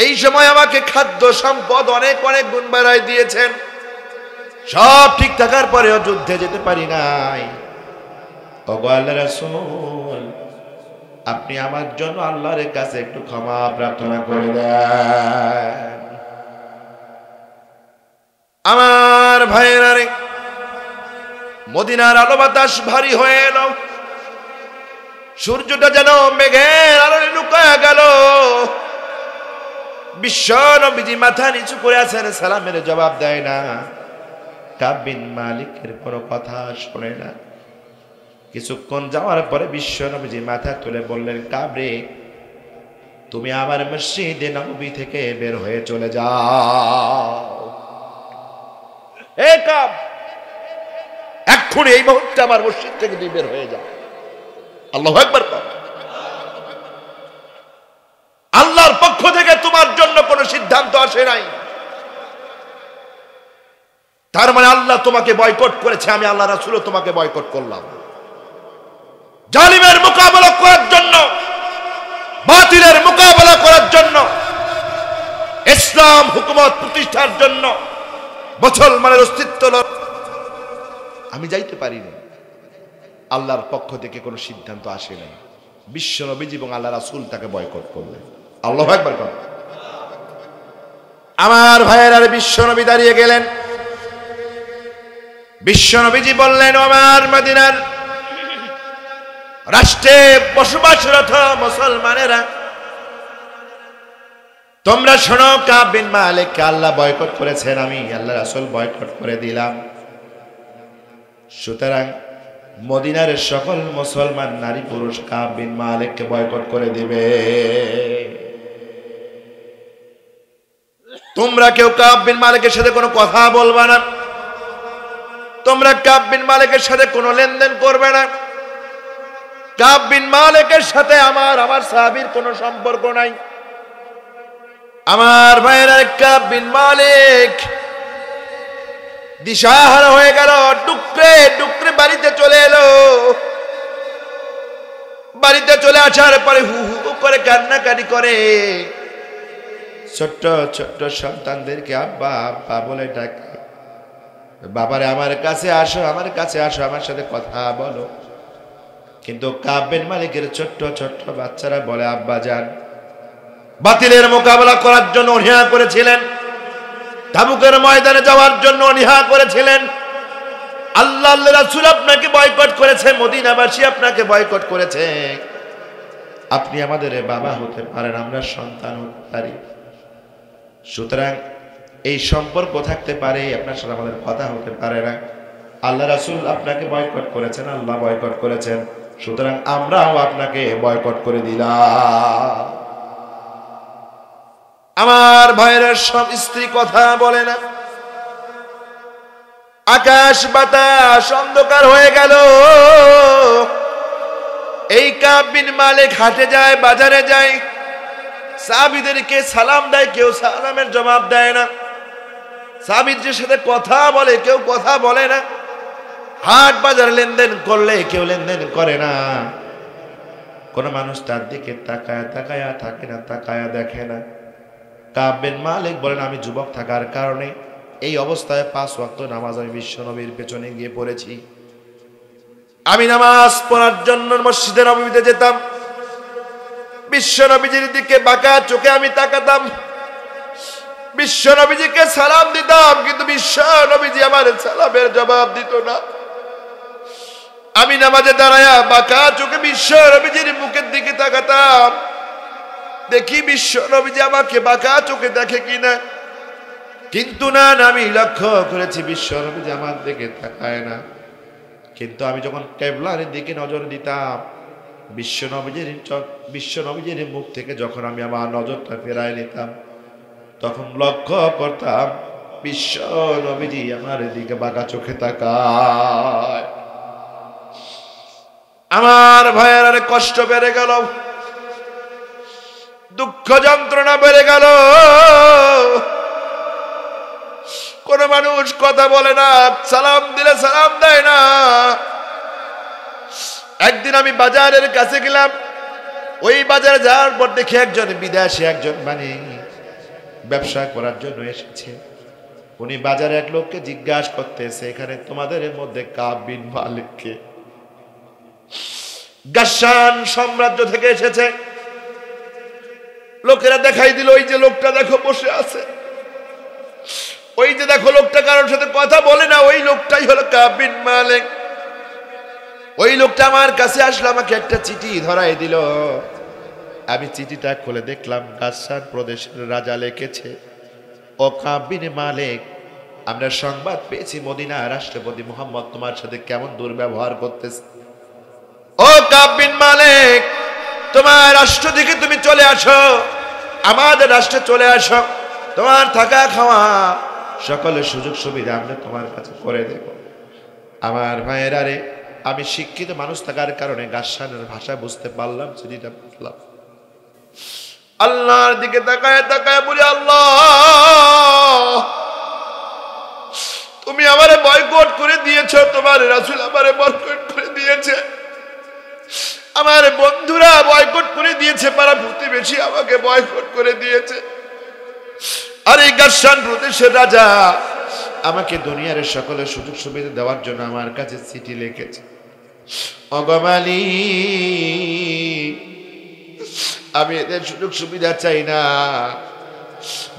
এই সময় আমাকে খাদ্য সম্পদ অনেক অনেক গুণ বাড়ায় দিয়েছেন। সব ঠিক থাকার পরেও যুদ্ধে যেতে পারি নাই। ওগো আল্লাহর রাসূল, আপনি আমার জন্য আল্লাহর কাছে একটু ক্ষমা প্রার্থনা করে দেন। আমার ভাইয়েরা রে, মদিনার আলো বাতাস ভারী হয়ে এলো। সূর্যটা যেন মেঘের আলোয় লুকায়া গেল। বিশ্বনবীজি মাথা নিচু করে আছেন, সালামের জবাব দেয় না। কাব বিন মালিকের কোনো কথা শোনে না। কিছুক্ষণ যাওয়ার পরে বিশ্বনবীজি মাথা তুলে বললেন, কাব রে, তুমি আমার মসজিদে নববী থেকে বের হয়ে চলে যাও। এ কাব, এক্ষুনি এই মুহূর্তে আমার মসজিদ থেকে তুই বের হয়ে যাও। আল্লাহু আকবার। আল্লাহর পক্ষ থেকে তোমার জন্য কোনো সিদ্ধান্ত আসে নাই, তার মানে আল্লাহ তোমাকে বয়কট করেছে। আমি আল্লাহ রাসূলও তোমাকে বয়কট করলাম। জালিমের মোকাবেলা করার জন্য, বাতিলের মোকাবেলা করার জন্য, ইসলাম হুকুমত প্রতিষ্ঠার জন্য, মুসলমানের অস্তিত্ব আমি যাইতে পারিনি। আল্লাহর পক্ষ থেকে কোনো সিদ্ধান্ত আসে নাই। বিশ্বনবী এবং আল্লাহ রাসূল তাকে বয়কট করলেন। আল্লাহু আকবার। আমার ভাইয়েরা, বিশ্বনবী দাঁড়িয়ে গেলেন। বিশ্বনবীজি বললেন, আমার মদিনার রাষ্ট্রে বসবাসরত মুসলমানেরা, তোমরা শোনো, কাব বিন মালিককে আল্লাহ বয়কট করেছেন, আমি আল্লাহ রাসূল বয়কট করে দিলাম। সুতরাং মদিনার সকল মুসলমান নারী পুরুষ কাব বিন মালিককে বয়কট করে দিবে। তোমরা কেউ কাব বিন মালিকের সাথে কোনো কথা বলবে না, তোমরা কাব বিন মালিকের সাথে কোনো লেনদেন করবে না। কাব বিন মালিকের সাথে আমার সাহাবীর কোনো সম্পর্ক নাই। আমার ভাইয়েরা, কাব বিন মালিক দিশাহারা হয়ে গেল, ডুকরে ডুকরে বাড়িতে চলে এলো। বাড়িতে চলে আসার পরে হু হু করে কান্নাকাটি করে। ছোট্ট ছোট্ট সন্তানদেরকে আব্বা আব্বা বলে ডাকে, বাবারে আমার কাছে আসো, আমার কাছে আসো, আমার সাথে কথা বলো। কিন্তু কাব বিন মালিকের ছোট্ট ছোট্ট বাচ্চারা বলে, আব্বা যান। বাতিলের মোকাবেলা করার জন্য অনীহা করেছিলেন, তাবুকের ময়দানে যাওয়ার জন্য অনীহা করেছিলেন। আল্লাহ রাসূল আপনাকে বয়কট করেছে, মদিনাবাসী আপনাকে বয়কট করেছে। আপনি আমাদের বাবা হতে পারেন, আমরা সন্তান হতে পারি। সুতরাং এই সম্পর্ক থাকতে পারে, আপনার সাথে আমাদের কথা হতে পারে না। আল্লাহ রাসূল আপনাকে বয়কট করেছেন, আল্লাহ বয়কট করেছেন, সুতরাং আমরাও আপনাকে বয়কট করে দিলাম। আমার ভাইয়ের সব স্ত্রী কথা বলে না, আকাশ বাতাস অন্ধকার হয়ে গেল। এই কাব বিন মালিক হাটে যায়, বাজারে যায়, সাহাবীদেরকে সালাম দেয়, কেউ সালামের জবাব দেয় না। সাহাবীদের সাথে কথা বলে, কেউ কথা বলে না। হাট বাজার লেনদেন করলে কেউ লেনদেন করে না। কোন মানুষ তার দিকে তাকায়া তাকায়া থাকে না, তাকায়া দেখে না। কাব বিন মালিক বলেন, আমি যুবক থাকার কারণে এই অবস্থায় 5 ওয়াক্ত নামাজ আমি বিশ্বনবীর পেছনে গিয়ে পড়েছি। আমি নামাজ পড়ার জন্য মসজিদে নববীতে যেতাম, বিশ্বনবীজির দিকে বাঁকা চোখে আমি তাকাতাম, বিশ্বনবীজিকে সালাম দিতাম, কিন্তু বিশ্বনবীজি আমার সালামের জবাব দিত না। আমি নামাজে দাঁড়ায়া বাঁকা চোখে বিশ্বনবীজির মুখের দিকে তাকাতাম, দেখি বিশ্বনবীজি আমাকে বাঁকা চোখে দেখে কিনা, কিন্তু না, আমি লক্ষ্য করেছি বিশ্বনবীজি আমার দিকে তাকায় না। কিন্তু আমি যখন কিবলার দিকে নজর দিতাম, বিশ্বনবীজির মুখ থেকে যখন আমি আমার নজরটা ফেরায় নিতাম, তখন লক্ষ্য করতাম বিশ্বনবীজি আমার দিকে বাঁকা চোখে তাকায়। আমার ভাইয়ের কষ্ট বেড়ে গেল, দুঃখ যন্ত্রণা বেড়ে গেল। কোন মানুষ কথা বলে না, সালাম দিলে সালাম দেয় না। একদিন আমি বাজারের কাছে গেলাম, ওই বাজারে যাওয়ার পর দেখি একজন বিদেশি, একজন মানে ব্যবসা করার জন্য এসেছে। উনি বাজারে এক লোককে জিজ্ঞাসা করতেছে, এখানে তোমাদের মধ্যে কাব বিন মালিক কে? গাসসান সাম্রাজ্য থেকে এসেছে। লোকেরা দেখাই দিল, ওই যে লোকটা দেখো বসে আছে, ওই যে দেখো লোকটা কারোর সাথে কথা বলে না, ওই লোকটাই হলো কাব বিন মালিক। ওই লোকটা আমার কাছে আসলো, আমাকে একটা চিঠি ধরাই দিল। আমি চিঠিটা খুলে দেখলাম গাসসান প্রদেশের রাজা লিখেছে, ও কাব বিন মালিক, আমরা সংবাদ পেয়েছি মদিনা রাষ্ট্রপতি মুহাম্মদ তোমার সাথে কেমন দুর্ব্যবহার করতেছে। ও কাব বিন মালিক, তোমার রাষ্ট্র থেকে তুমি চলে আসো, আমাদের রাষ্ট্রে চলে আসো, তোমার থাকা খাওয়া সকলের সুযোগ সুবিধা আমরা তোমার কাছে করে দেব। আমার ভাইয়েরা রে, আমি শিক্ষিত মানুষ থাকার কারণে গাসসানের ভাষা বুঝতে পারলাম, চিঠিটা বুঝলাম। আল্লাহর দিকে তাকায় তাকায় বলি, আল্লাহ তুমি আমারে বয়কট করে দিয়েছো, তোমার রাসূল আমারে বয়কট করে দিয়েছে, আমার বন্ধুরা বয়কট করে দিয়েছে, পাড়া প্রতিবেশী আমাকে বয়কট করে দিয়েছে। আর এই গাসসান প্রদেশের রাজা আমাকে দুনিয়ার সকলের সুযোগ সুবিধা দেওয়ার জন্য আমার কাছে চিঠি লিখেছে। ওগো মালিক, আমি এদের সুযোগ সুবিধা চাই না,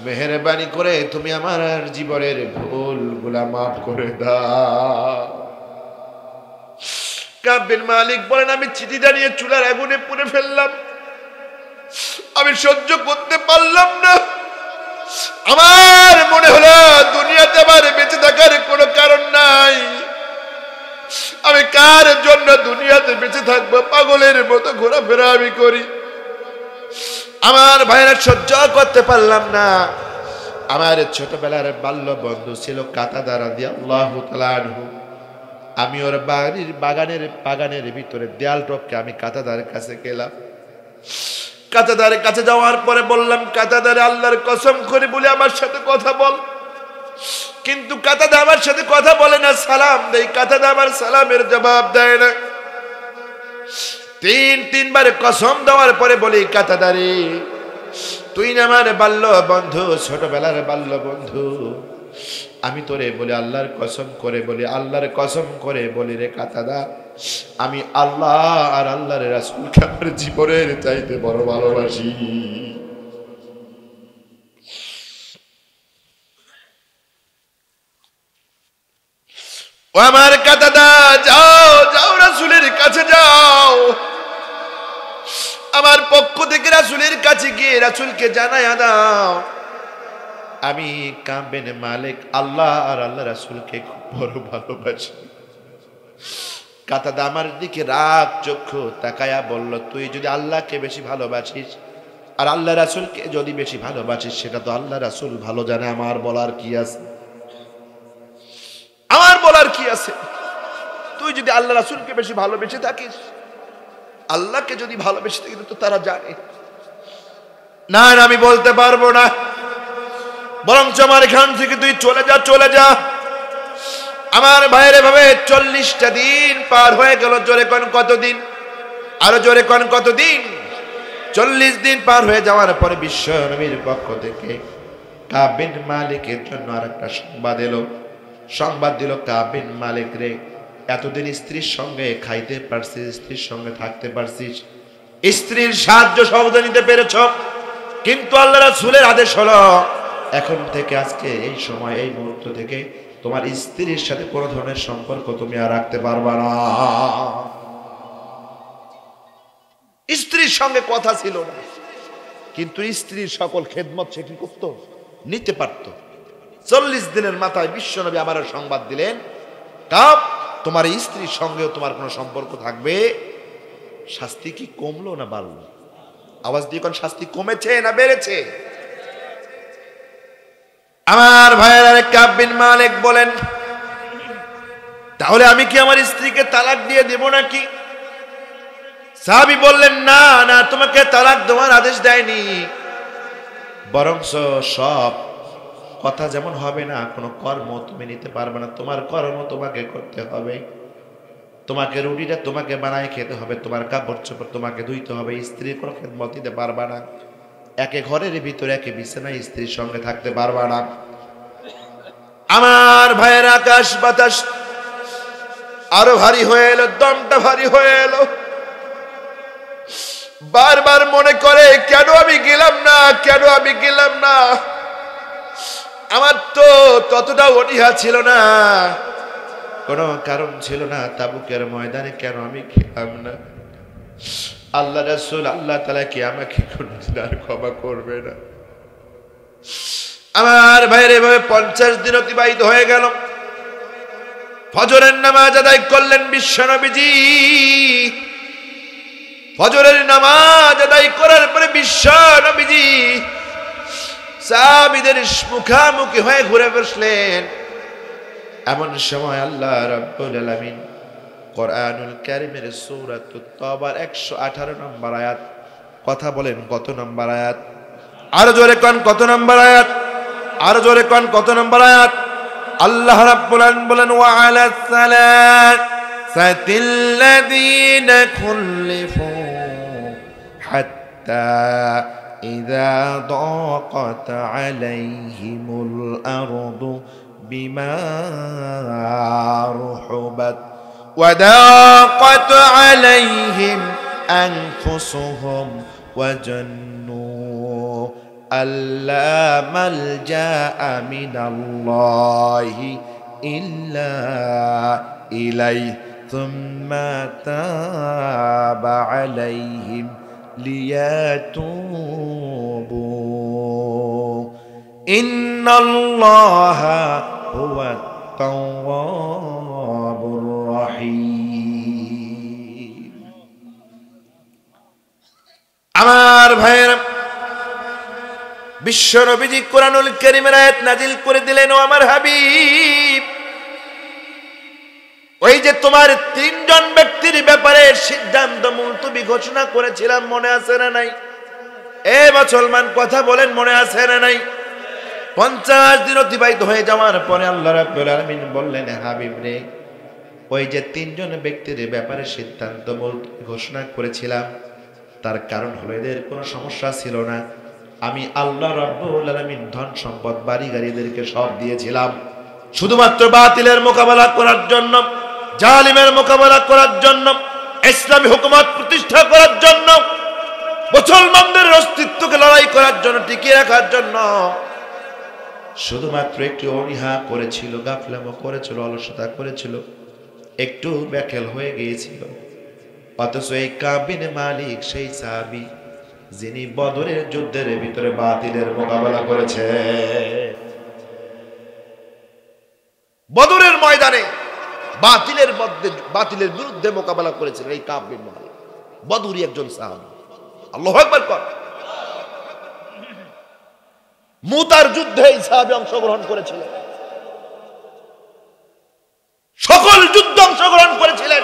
মেহেরবানি করে তুমি আমার জীবনের ভুলগুলা মাফ করে দাও। কাব বিন মালিক বলেন, আমি চিঠিটা নিয়ে চুলার আগুনে পুড়ে ফেললাম, আমি সহ্য করতে পারলাম না। আমার মনে হলো দুনিয়াতে আমার বেঁচে থাকার কোনো কারণ নাই, আমি কার জন্য দুনিয়াতে বেঁচে থাকবো, পাগলের মতো ঘোরাফেরা আমি করি। আমার ভাইরা সহ্য করতে পারলাম না। আমার ছোটবেলার বাল্য বন্ধু ছিল কাতাদা রাদিয়াল্লাহু তাআলা আনহু। আমি ওর বাগানের ভিতরে দেয়াল টপকে আমি কাতাদার কাছে গেলাম। কাতাদার কাছে যাওয়ার পরে বললাম, কাতাদার আল্লাহর কসম করে বলে আমার সাথে কথা বল। কিন্তু কাতাদা আমার সাথে কথা বলে না, সালাম দেই, কাতাদা আমার সালামের জবাব দেয় না। তিনবার কসম দেওয়ার পরে বলি, কাতাদা রে, তুই না আমার বাল্য বন্ধু, ছোটবেলার বাল্য বন্ধু, আমি তোরে বলি আল্লাহর কসম করে বলি, আল্লাহর কসম করে বলি রে কাতাদা, আমি আল্লাহ আর আল্লাহর রাসূলকে আমার জীবনের চাইতে বড় ভালোবাসি। ও আমার কাতাদা, যাও যাও রাসূলের কাছে যাও, আমার পক্ষ থেকে রাসূলের কাছে গিয়ে রাসূলকে জানায়া দাও আমি কাব বিন মালিক আল্লাহ আর আল্লাহ রাসূলকে খুব বড় ভালোবাসি। কাতাদা আমার দিকে রাগ চক্ষু তাকায়া বলল, তুই যদি আল্লাহকে বেশি ভালোবাসিস আর আল্লাহ রাসূলকে যদি বেশি ভালোবাসিস সেটা তো আল্লাহ রাসূল ভালো জানে, আমার বলার কি আছে? আমার বলার কি আছে? তুই যদি আল্লাহ রাসূলকে বেশি ভালোবেসে থাকিস, আল্লাহকে যদি ভালোবেসে থাকিস তো তারা জানে। না আমি বলতে পারবো না, বরঞ্চ আমার এখান থেকে তুই চলে যা, চলে যা। আমার ভাইয়ের এভাবে 40টা দিন পার হয়ে গেল। জোরে কোন কতদিন? আরো জোরে কোন কতদিন? 40 দিন পার হয়ে যাওয়ার পরে বিশ্ব নবীর পক্ষ থেকে কাব বিন মালিকের জন্য আরেকটা সংবাদ দিল, কাব বিন মালিক রে, এতদিন স্ত্রীর সঙ্গে খাইতে পারছিস, স্ত্রীর সঙ্গে থাকতে পারছিস, স্ত্রীর সাহায্য সহযোগিতা নিতে পেরেছ, কিন্তু আল্লাহ রাসূলের আদেশ হলো এখন থেকে আজকে এই সময় এই মুহূর্ত থেকে তোমার স্ত্রীর সাথে কোনো ধরনের সম্পর্ক তুমি আর রাখতে পারবা না। স্ত্রীর সঙ্গে কথা ছিল না, কিন্তু স্ত্রীর সকল খেদমত সে কি করত? নিতে পারত। 40 দিনের মাথায় বিশ্বনবী আবার সংবাদ দিলেন, কাব তোমার স্ত্রীর সঙ্গেও তোমার কোনো সম্পর্ক থাকবে। শাস্তি কি কমলো না বাড়লো? আওয়াজ দিয়ে কোন শাস্তি কমেছে না বেড়েছে? আমার ভাইয়েরা, কাব বিন মালিক বলেন, তাহলে আমি কি আমার স্ত্রীকে তালাক দিয়ে দেব নাকি? সাহাবী বললেন, না না, তোমাকে তালাক দেওয়ার আদেশ দেয়নি, বরং সব কথা যেমন হবে না, কোনো কর্ম তুমি নিতে পারবে না, তোমার কর্ম তোমাকে করতে হবে, তোমাকে রুটিটা তোমাকে বানায় খেতে হবে, তোমার কাপড় চোপড় তোমাকে ধুইতে হবে, স্ত্রীর কোনো খেদমত দিতে পারবা না, একে ঘরের ভিতরে একে বিছানায় স্ত্রীর সঙ্গে থাকতে পারবা না। আমার ভাইয়ের আকাশ বাতাস আরো ভারী হয়ে এলো, দমটা ভারী হয়ে এলো। বারবার মনে করে, কেন আমি গেলাম না, কেন আমি গেলাম না? আমার তো ততটা অনীহা ছিল না, কোনো কারণ ছিল না, তাবুকের ময়দানে কেন আমি গেলাম না? আল্লাহ রাসূল আল্লাহ তাআলা কি আমাকে কোনদিন আর ক্ষমা করবে না? আমার ভাইয়ের এভাবে 50 দিন অতিবাহিত হয়ে গেল। ফজরের নামাজ আদায় করলেন বিশ্বনবীজি। ফজরের নামাজ আদায় করার পরে বিশ্বনবীজি সাহাবীদের মুখামুখি হয়ে ঘুরে বসলেন। এমন সময় আল্লাহ রাব্বুল আলামিন কোরআনুল কারীমের সূরাতুত তাওবার 118 নম্বর আয়াত, কথা বলেন কত নম্বর আয়াত? আরো জোরে কোন কত নম্বর আয়াত? আরো জোরে কোন কত নম্বর আয়াত? আল্লাহ রাব্বুল আলামিন বলেন, ওয়া আলাস সালাসাতিল্লাযীনা খুল্লিফু হাত্তা ইযা দাকাত আলাইহিমুল আরদু বিমা রুহুবাত ওয়া দাকাত আলাইহিম আনফুসুহুম ওয়া জান্নু আল্লা মালজাআ মিনাল্লাহি ইল্লা ইলাইহি থুম্মা তাবা আলাইহিম লিয়াতুবু ইন্নাল্লাহা হুয়াত তাওয়াবুর রহিম। আমার ভাইয়েরা, বিশ্ব নবীজি কোরআনুল কারীমের আয়াত নাজিল করে দিলেন, ও আমার হাবিব, ওই যে তোমার 3 জন ব্যক্তির ব্যাপারে সিদ্ধান্ত মুলতবি ঘোষণা করেছিলাম, মনে আছে না নাই? এ মুসলমান কথা বলেন, মনে আছে না নাই? 50 দিন অতিবাহিত হয়ে যাওয়ার পরে আল্লাহ রাব্বুল আলামিন বললেন, হাবিব রে, ওই যে 3 জন ব্যক্তির ব্যাপারে সিদ্ধান্ত মুলতবি ঘোষণা করেছিলাম, তার কারণ হলো এদের কোনো সমস্যা ছিল না। আমি আল্লাহ রাব্বুল আলামিন ধন সম্পদ বাড়ি গাড়িদেরকে সব দিয়েছিলাম শুধুমাত্র বাতিলের মোকাবেলা করার জন্য, জালিমের মোকাবেলা করার জন্য, ইসলামী হুকুমত প্রতিষ্ঠা করার জন্য, মুসলমানদের অস্তিত্বকে লড়াই করার জন্য, টিকিয়ে রাখার জন্য। শুধুমাত্র একটু অনীহা করেছিল, গাফলামো করেছিল, অলসতা করেছিল, একটু ব্যাকেল হয়ে গিয়েছিল। অথচ এই কাব বিন মালিক সেই সাহাবী যিনি বদরের যুদ্ধের ভিতরে বাতিলের মোকাবেলা করেছে। বদরের ময়দানে বাতিলের বিরুদ্ধে মোকাবেলা করেছিলেন এই কাব বিন মালিক, বদরি একজন সাহাবী। আল্লাহু আকবার কর। মুতার যুদ্ধে এই সাহাবী অংশগ্রহণ করেছিলেন, সকল যুদ্ধ অংশগ্রহণ করেছিলেন।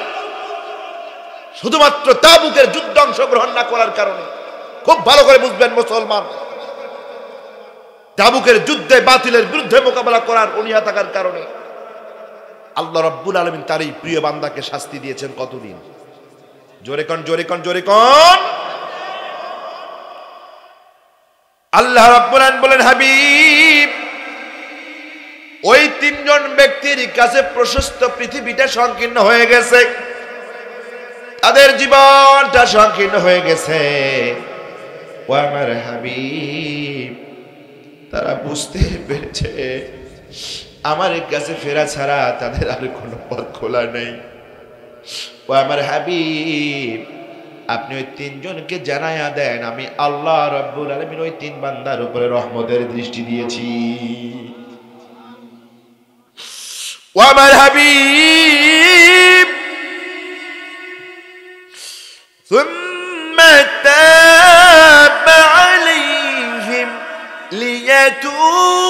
শুধুমাত্র তাবুকের যুদ্ধ অংশগ্রহণ না করার কারণে, খুব ভালো করে বুঝবেন মুসলমান, তাবুকের যুদ্ধে বাতিলের বিরুদ্ধে মোকাবেলা করার অনীহা থাকার কারণে আল্লাহ রাব্বুল আলামিন তার এই প্রিয় বান্দাকে শাস্তি দিয়েছেন কতদিন? জোরে কোন, জোরে কোন, জোরে কোন। আল্লাহ রাব্বুল আলামিন বলেন, হাবিব, ওই তিনজন ব্যক্তির কাছে প্রশস্ত পৃথিবীটা সংকীর্ণ হয়ে গেছে, তাদের জীবনটা সংকীর্ণ হয়ে গেছে। ও আমার হাবিব, তারা বুঝতে পেরেছে আমার কাছে ফেরা ছাড়া তাদের আর কোনো পথ খোলা নেই। ও আমার হাবিব, আপনি ওই তিনজনকে জানায়া দেন আমি আল্লাহ রাব্বুল আলামিন ওই তিন বান্দার উপরে রহমতের দৃষ্টি দিয়েছি। ও আমার হাবিব, ثم تاب عليهم ليتوبوا।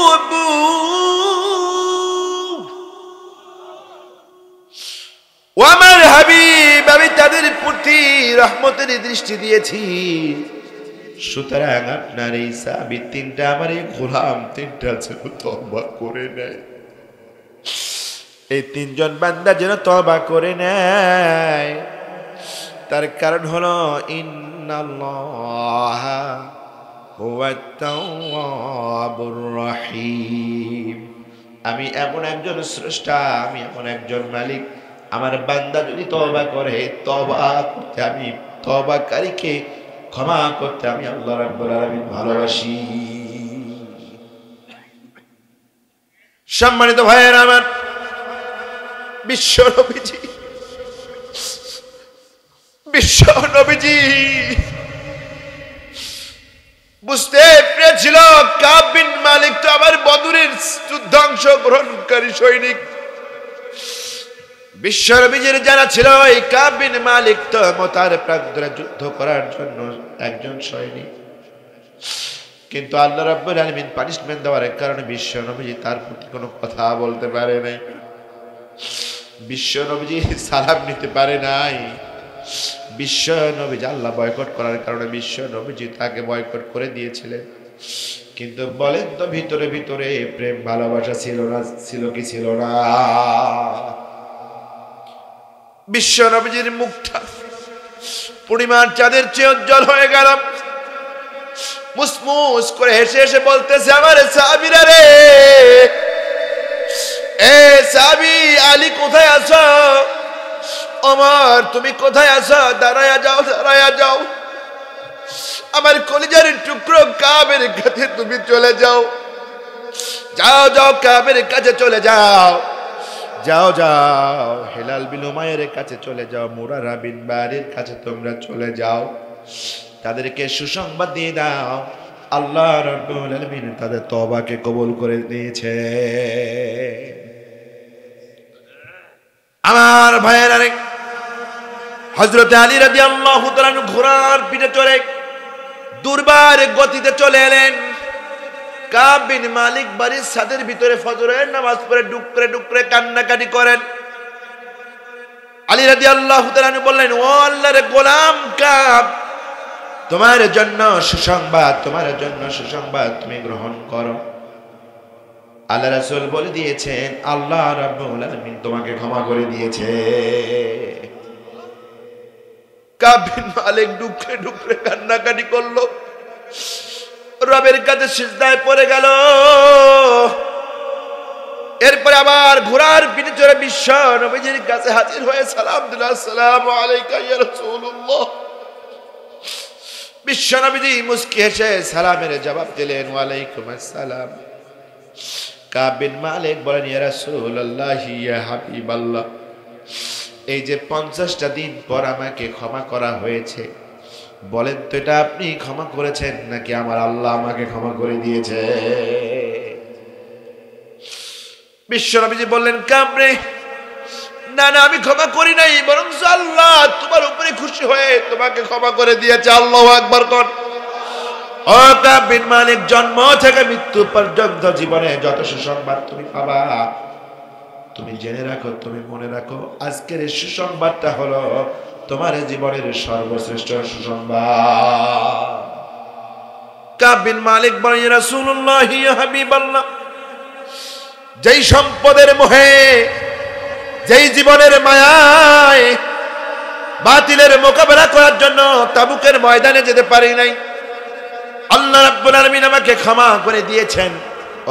ও আমার হাবিব, আমি তাদের প্রতি রহমতের দৃষ্টি দিয়েছি, সুতরাং আপনার এই সাহাবী তিনটা, আমার এই গোলাম তিনটা যেন তওবা করে নেয়, এই তিনজন বান্দা যেন তওবা করে নেয়। তার কারণ হলো ইন্নাল্লাহা হুয়াত তাওয়াবুর রহিম, আমি এমন একজন স্রষ্টা, আমি এমন একজন মালিক, আমার বান্দা যদি তওবা করে, তওবা করতে আমি, তওবাকারীকে ক্ষমা করতে আমি আল্লাহ রাব্বুল আলামিন ভালোবাসি। সম্মানিত ভাইয়েরা আমার, বিশ্ব নবীজি বুঝতে পেরেছিল কাব বিন মালিক তো আমার বদরের যুদ্ধে অংশগ্রহণকারী সৈনিক। বিশ্ব নবীজির জানা ছিল এই কাব বিন মালিক তো মতার প্রান্তরে যুদ্ধ করার জন্য একজন সৈনিক, কিন্তু আল্লাহ রাব্বুল আলামিন পানিশমেন্ট দেওয়ার কারণে বিশ্ব নবীজি তার প্রতি কোনো কথা বলতে পারে নাই, বিশ্ব নবীজি সালাম নিতে পারে নাই। বিশ্ব নবীজি আল্লাহ বয়কট করার কারণে বিশ্ব নবীজি তাকে বয়কট করে দিয়েছিলেন। কিন্তু বলেন তো, ভিতরে ভিতরে প্রেম ভালোবাসা ছিল না? ছিল কি ছিল না? বিশ্ব নবীজির মুখটা পূর্ণিমার চাঁদের চেয়ে উজ্জ্বল হয়ে গেল। মুসমুস করে হেসে হেসে বলতেছে, আমার সাহাবীরা রে, এ সাহাবী আলী কোথায় আছো? ওমর তুমি কোথায় আছো? দাঁড়ায়া যাও, দাঁড়ায়া যাও। আমার কলিজার টুকরো কাবের কাছে তুমি চলে যাও, যাও যাও, কাবের কাছে চলে যাও, যাও যাও, হেলাল বিন উমাইয়ের কাছে চলে যাও, মুরারা বিন বারির কাছে তোমরা চলে যাও, তাদেরকে সুসংবাদ দিয়ে দাও আল্লাহ রাব্বুল আলামিন তাদের তওবাকে কবুল করে নিয়েছে। আমার ভাইয়েরা, হযরত আলী রাদিয়াল্লাহু তাআলা ঘোড়ার পিঠে চড়ে দুর্বার গতিতে চলে এলেন। কাব বিন মালিক বাড়ির ছাদের ভিতরে ফজরের নামাজ পড়ে ডুকরে ডুকরে কান্নাকাটি করেন। আলী রাদিয়াল্লাহু তাআলা বললেন, ও আল্লাহর গোলাম কাব, তোমার জন্য সুসংবাদ, তোমার জন্য সুসংবাদ, তুমি গ্রহণ করো। আল্লাহ রাসূল বলে দিয়েছেন আল্লাহ রাব্বুল আলামিন তোমাকে ক্ষমা করে দিয়েছে। কাব বিন মালিক ডুকরে ডুকরে কান্নাকাটি করলো, রবের কাছে সিজদায় পড়ে গেল। এরপরে আবার ঘোড়ার পিঠে চড়ে বিশ্ব নবীজির কাছে হাজির হয়ে সালাম দিল, আসসালামু আলাইকা ইয়া রাসূলুল্লাহ। বিশ্ব নবীজি মুস্কি হেসে সালামের জবাব দিলেন, ওয়ালাইকুম আসসালাম। কাব বিন মালিক বলেন, ইয়া রাসূলুল্লাহ, ইয়া হাবিবাল্লাহ, এই যে 50টা দিন পর আমাকে ক্ষমা করা হয়েছে, বলেন তো এটা আপনি ক্ষমা করেছেন নাকি আমার আল্লাহ আমাকে ক্ষমা করে দিয়েছে? বিশ্বনবীজি বললেন, কাব রে, না না, আমি ক্ষমা করি নাই, বরং আল্লাহ তোমার উপরে খুশি হয়ে তোমাকে ক্ষমা করে দিয়েছে। আল্লাহু আকবার কর। ও কাব বিন মালিক, জন্ম থেকে মৃত্যু পর্যন্ত জীবনে যত সুসংবাদ তুমি পাবা, তুমি জেনে রাখো, তুমি মনে রাখো, আজকের এই সুসংবাদটা হলো তোমার জীবনের সর্বশ্রেষ্ঠ সুসংবাদ। কাব বিন মালিক বলেন, ইয়া রাসূলুল্লাহ, ইয়া হাবিবাল্লাহ, যেই সম্পদের মোহে, যেই জীবনের মায়ায় বাতিলের মোকাবেলা করার জন্য তাবুকের ময়দানে যেতে পারি নাই, আল্লাহ রাব্বুল আলামিন আমাকে ক্ষমা করে দিয়েছেন।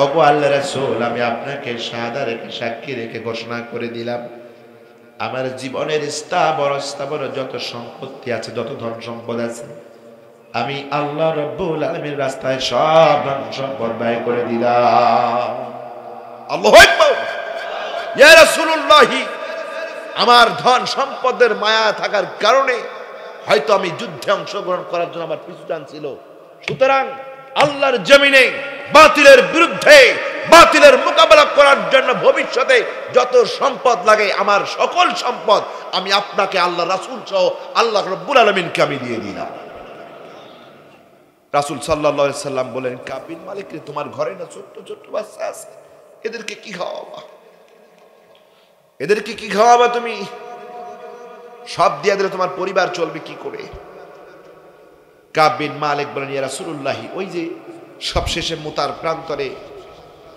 ওগো আল্লাহর রাসূল, আমি আপনাকে শাহাদা রেখে, সাক্ষী রেখে ঘোষণা করে দিলাম, আমার জীবনের স্থাবর যত সম্পত্তি আছে, যত ধন সম্পদ আছে, আমি আল্লাহ রাব্বুল আলামিনের রাস্তায় সব ধন সম্পদ ব্যয় করে দিলাম। আল্লাহু আকবার। ইয়া রাসূলুল্লাহ, আমার ধন সম্পদের মায়া থাকার কারণে হয়তো আমি যুদ্ধে অংশগ্রহণ করার জন্য আমার পিছু টানছিল, সুতরাং আল্লাহর জমিনে বাতিলের বিরুদ্ধে, বাতিলের মোকাবেলা করার জন্য ভবিষ্যতে যত সম্পদ লাগে, আমার সকল সম্পদ আমি আপনাকে, আল্লাহ রাসূল সহ আল্লাহ রাব্বুল আলামিনকে আমি দিয়ে দিলাম। রাসূল সাল্লাল্লাহু আলাইহি সাল্লাম বলেন, কাব বিন মালিক রে, তোমার ঘরে না ছোট্ট ছোট্ট বাচ্চা আছে, এদেরকে কি খাওয়াবা? এদেরকে কি খাওয়াবা? তুমি সব দিয়ে দিলে তোমার পরিবার চলবে কি করে? কাব বিন মালিক বলেন, ইয়া রাসূলুল্লাহ, ওই যে সবশেষে মুতার প্রান্তরে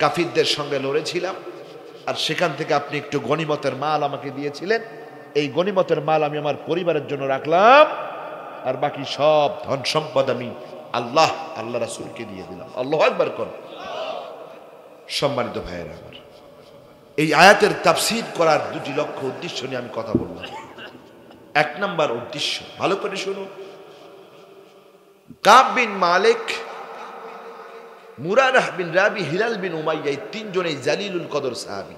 কাফিরদের সঙ্গে লড়েছিলাম, আর সেখান থেকে আপনি একটু গনিমতের মাল আমাকে দিয়েছিলেন, এই গনিমতের মাল আমি আমার পরিবারের জন্য রাখলাম, আর বাকি সব ধন সম্পদ আমি আল্লাহ রাসূলকে দিয়ে দিলাম। আল্লাহু আকবার কর। সম্মানিত ভাইয়েরা আমার, এই আয়াতের তাফসীর করার দুটি লক্ষ্য উদ্দেশ্য নিয়ে আমি কথা বললাম। এক নাম্বার উদ্দেশ্য, ভালো করে শুনুন, কাব বিন মালিক, মুরারাহ বিন রাবি, হিলাল বিন উমাইয়া, এই তিনজনেই জালিলুল কদর সাহাবী,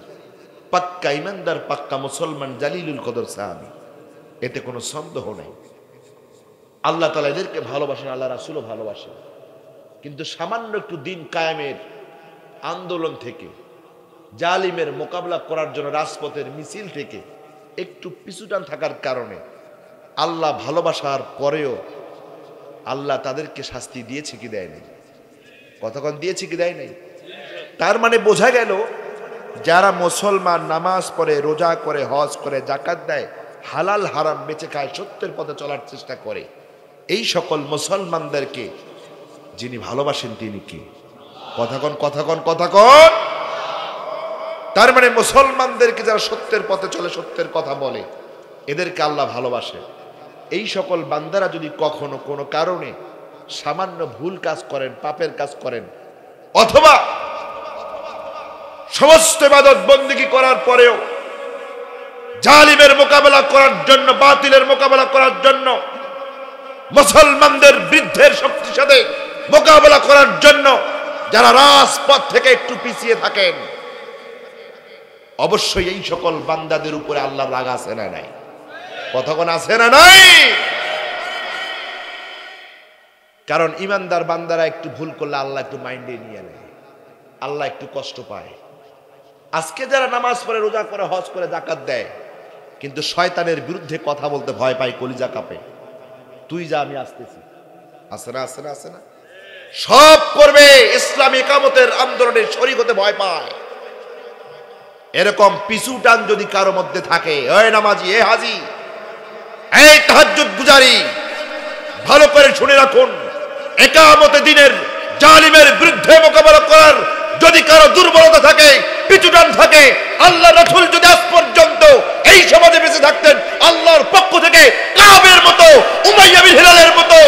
পাক্কা ইমানদার, পাক্কা মুসলমান, জালিলুল কদর সাহাবী, এতে কোনো সন্দেহ নেই। আল্লাহ তাআলা এদেরকে ভালোবাসেন, আল্লাহ রাসূলও ভালোবাসেন, কিন্তু সামান্য একটু দিন কায়েমের আন্দোলন থেকে, জালিমের মোকাবেলা করার জন্য রাজপথের মিছিল থেকে একটু পিছুটান থাকার কারণে আল্লাহ ভালোবাসার পরেও আল্লাহ তাদেরকে শাস্তি দিয়েছে কি দেয় নাই? কতক্ষণ দিয়েছে কি দেয় নাই? তার মানে বোঝা গেল, যারা মুসলমান, নামাজ পড়ে, রোজা করে, হজ করে, যাকাত দেয়, হালাল হারাম বেঁচে খায়, সত্যের পথে চলার চেষ্টা করে, এই সকল মুসলমানদেরকে যিনি ভালোবাসেন তিনি কি? কথাক্ষণ কথাক্ষণ কথাক্ষণ। তার মানে মুসলমানদেরকে যারা সত্যের পথে চলে, সত্যের কথা বলে, এদেরকে আল্লাহ ভালোবাসে। এই সকল বান্দারা যদি কখনো কোনো কারণে সামান্য ভুল কাজ করেন, পাপের কাজ করেন, অথবা সমস্ত ইবাদত বন্দেগী করার পরেও জালিমের মোকাবেলা করার জন্য, বাতিলের মোকাবেলা করার জন্য, মুসলমানদের বৃদ্ধের শক্তির সাথে মোকাবেলা করার জন্য যারা রাজপথ থেকে একটু পিছিয়ে থাকেন, অবশ্যই এই সকল বান্দাদের উপরে আল্লাহর রাগ আছে না নাই? কতক্ষণ আছে না নাই? কারণ ইমানদার বান্দারা একটু ভুল করলে আল্লাহ একটু মাইন্ডে নিয়ে নেয়, আল্লাহ একটু কষ্ট পায়। আজকে যারা নামাজ পড়ে, রোজা করে, হজ করে, যাকাত দেয়, কিন্তু শয়তানের বিরুদ্ধে কথা বলতে ভয় পায়, কলিজা কাঁপে, তুই যা, আমি আসতেছি, আছে না? আছে না? আছে না? সব করবে, ইসলামী ইকামতের আন্দোলনে শরীক হতে ভয় পায়। এরকম পিছু টান যদি কারো মধ্যে থাকে, এই নামাজি, এ হাজি, এই তাহাজ্জুদ গুজারি, ভালো করে শুনে রাখুন, ইকামতে দিনের জালিমের বিরুদ্ধে মোকাবেলা করার যদি কারো দুর্বলতা থাকে, পিছু টান থাকে, আল্লাহ রাসূল যদি আজ পর্যন্ত এই সমাজে বেঁচে থাকতেন, আল্লাহর পক্ষ থেকে কাবের মতো, উমাইয়া বিন হিলালের মতো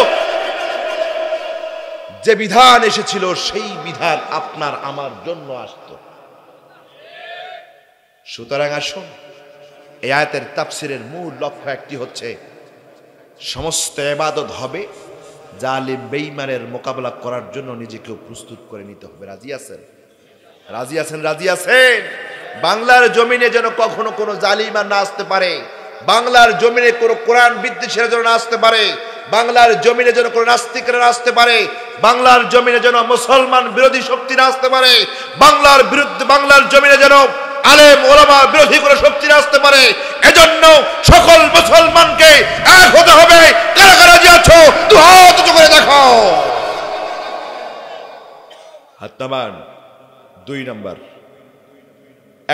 যে বিধান এসেছিল, সেই বিধান আপনার আমার জন্য আসতো। সুতরাং আসুন, এই আয়াতের তাফসীরের মূল লক্ষ্য একটি হচ্ছে, সমস্ত ইবাদত হবে জালিম বেঈমানের মোকাবেলা করার জন্য নিজেকে প্রস্তুত করে নিতে হবে। রাজি আছেন? রাজি আছেন? রাজি আছেন? বাংলার জমিনে যেন কখনো কোনো জালিম আর না আসতে পারে, বাংলার জমিনে কোনো কোরআন বিদ্বেষীরা যেন না আসতে পারে, বাংলার জমিনে যেন কোনো নাস্তিকরা না আসতে পারে, বাংলার জমিনে যেন মুসলমান বিরোধী শক্তি না আসতে পারে, বাংলার জমিনে যেন আলেম ওলামা বিরোধী করে শক্তিরা আসতে পারে। এজন্য সকল মুসলমানকে এক হতে হবে। কারা কারা যে আছো দু হাত উঁচু করে দেখাও। হাত নামান। 2 নাম্বার,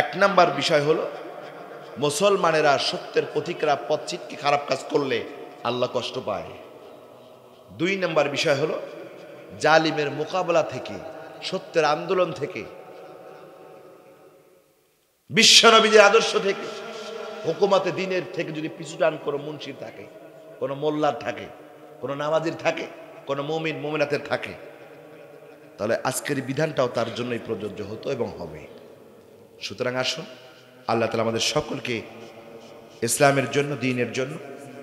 1 নাম্বার বিষয় হলো মুসলমানেরা সত্যের পথিকরা পথ ছিটকে খারাপ কাজ করলে আল্লাহ কষ্ট পায়। 2 নাম্বার বিষয় হলো জালিমের মোকাবেলা থেকে, সত্যের আন্দোলন থেকে, বিশ্বনবীদের আদর্শ থেকে, হুকুমতে দিনের থেকে যদি পিছুটান কোনো মুন্সির থাকে, কোনো মোল্লার থাকে, কোনো নামাজির থাকে, কোনো মুমিন মুমিনাতের থাকে, তাহলে আজকের বিধানটাও তার জন্যই প্রযোজ্য হতো এবং হবে। সুতরাং আসুন আল্লাহ তাআলা আমাদের সকলকে ইসলামের জন্য, দ্বীনের জন্য,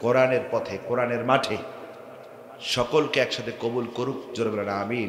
কোরআনের পথে, কোরআনের মাঠে সকলকে একসাথে কবুল করুক। জোরে বলেন আমিন।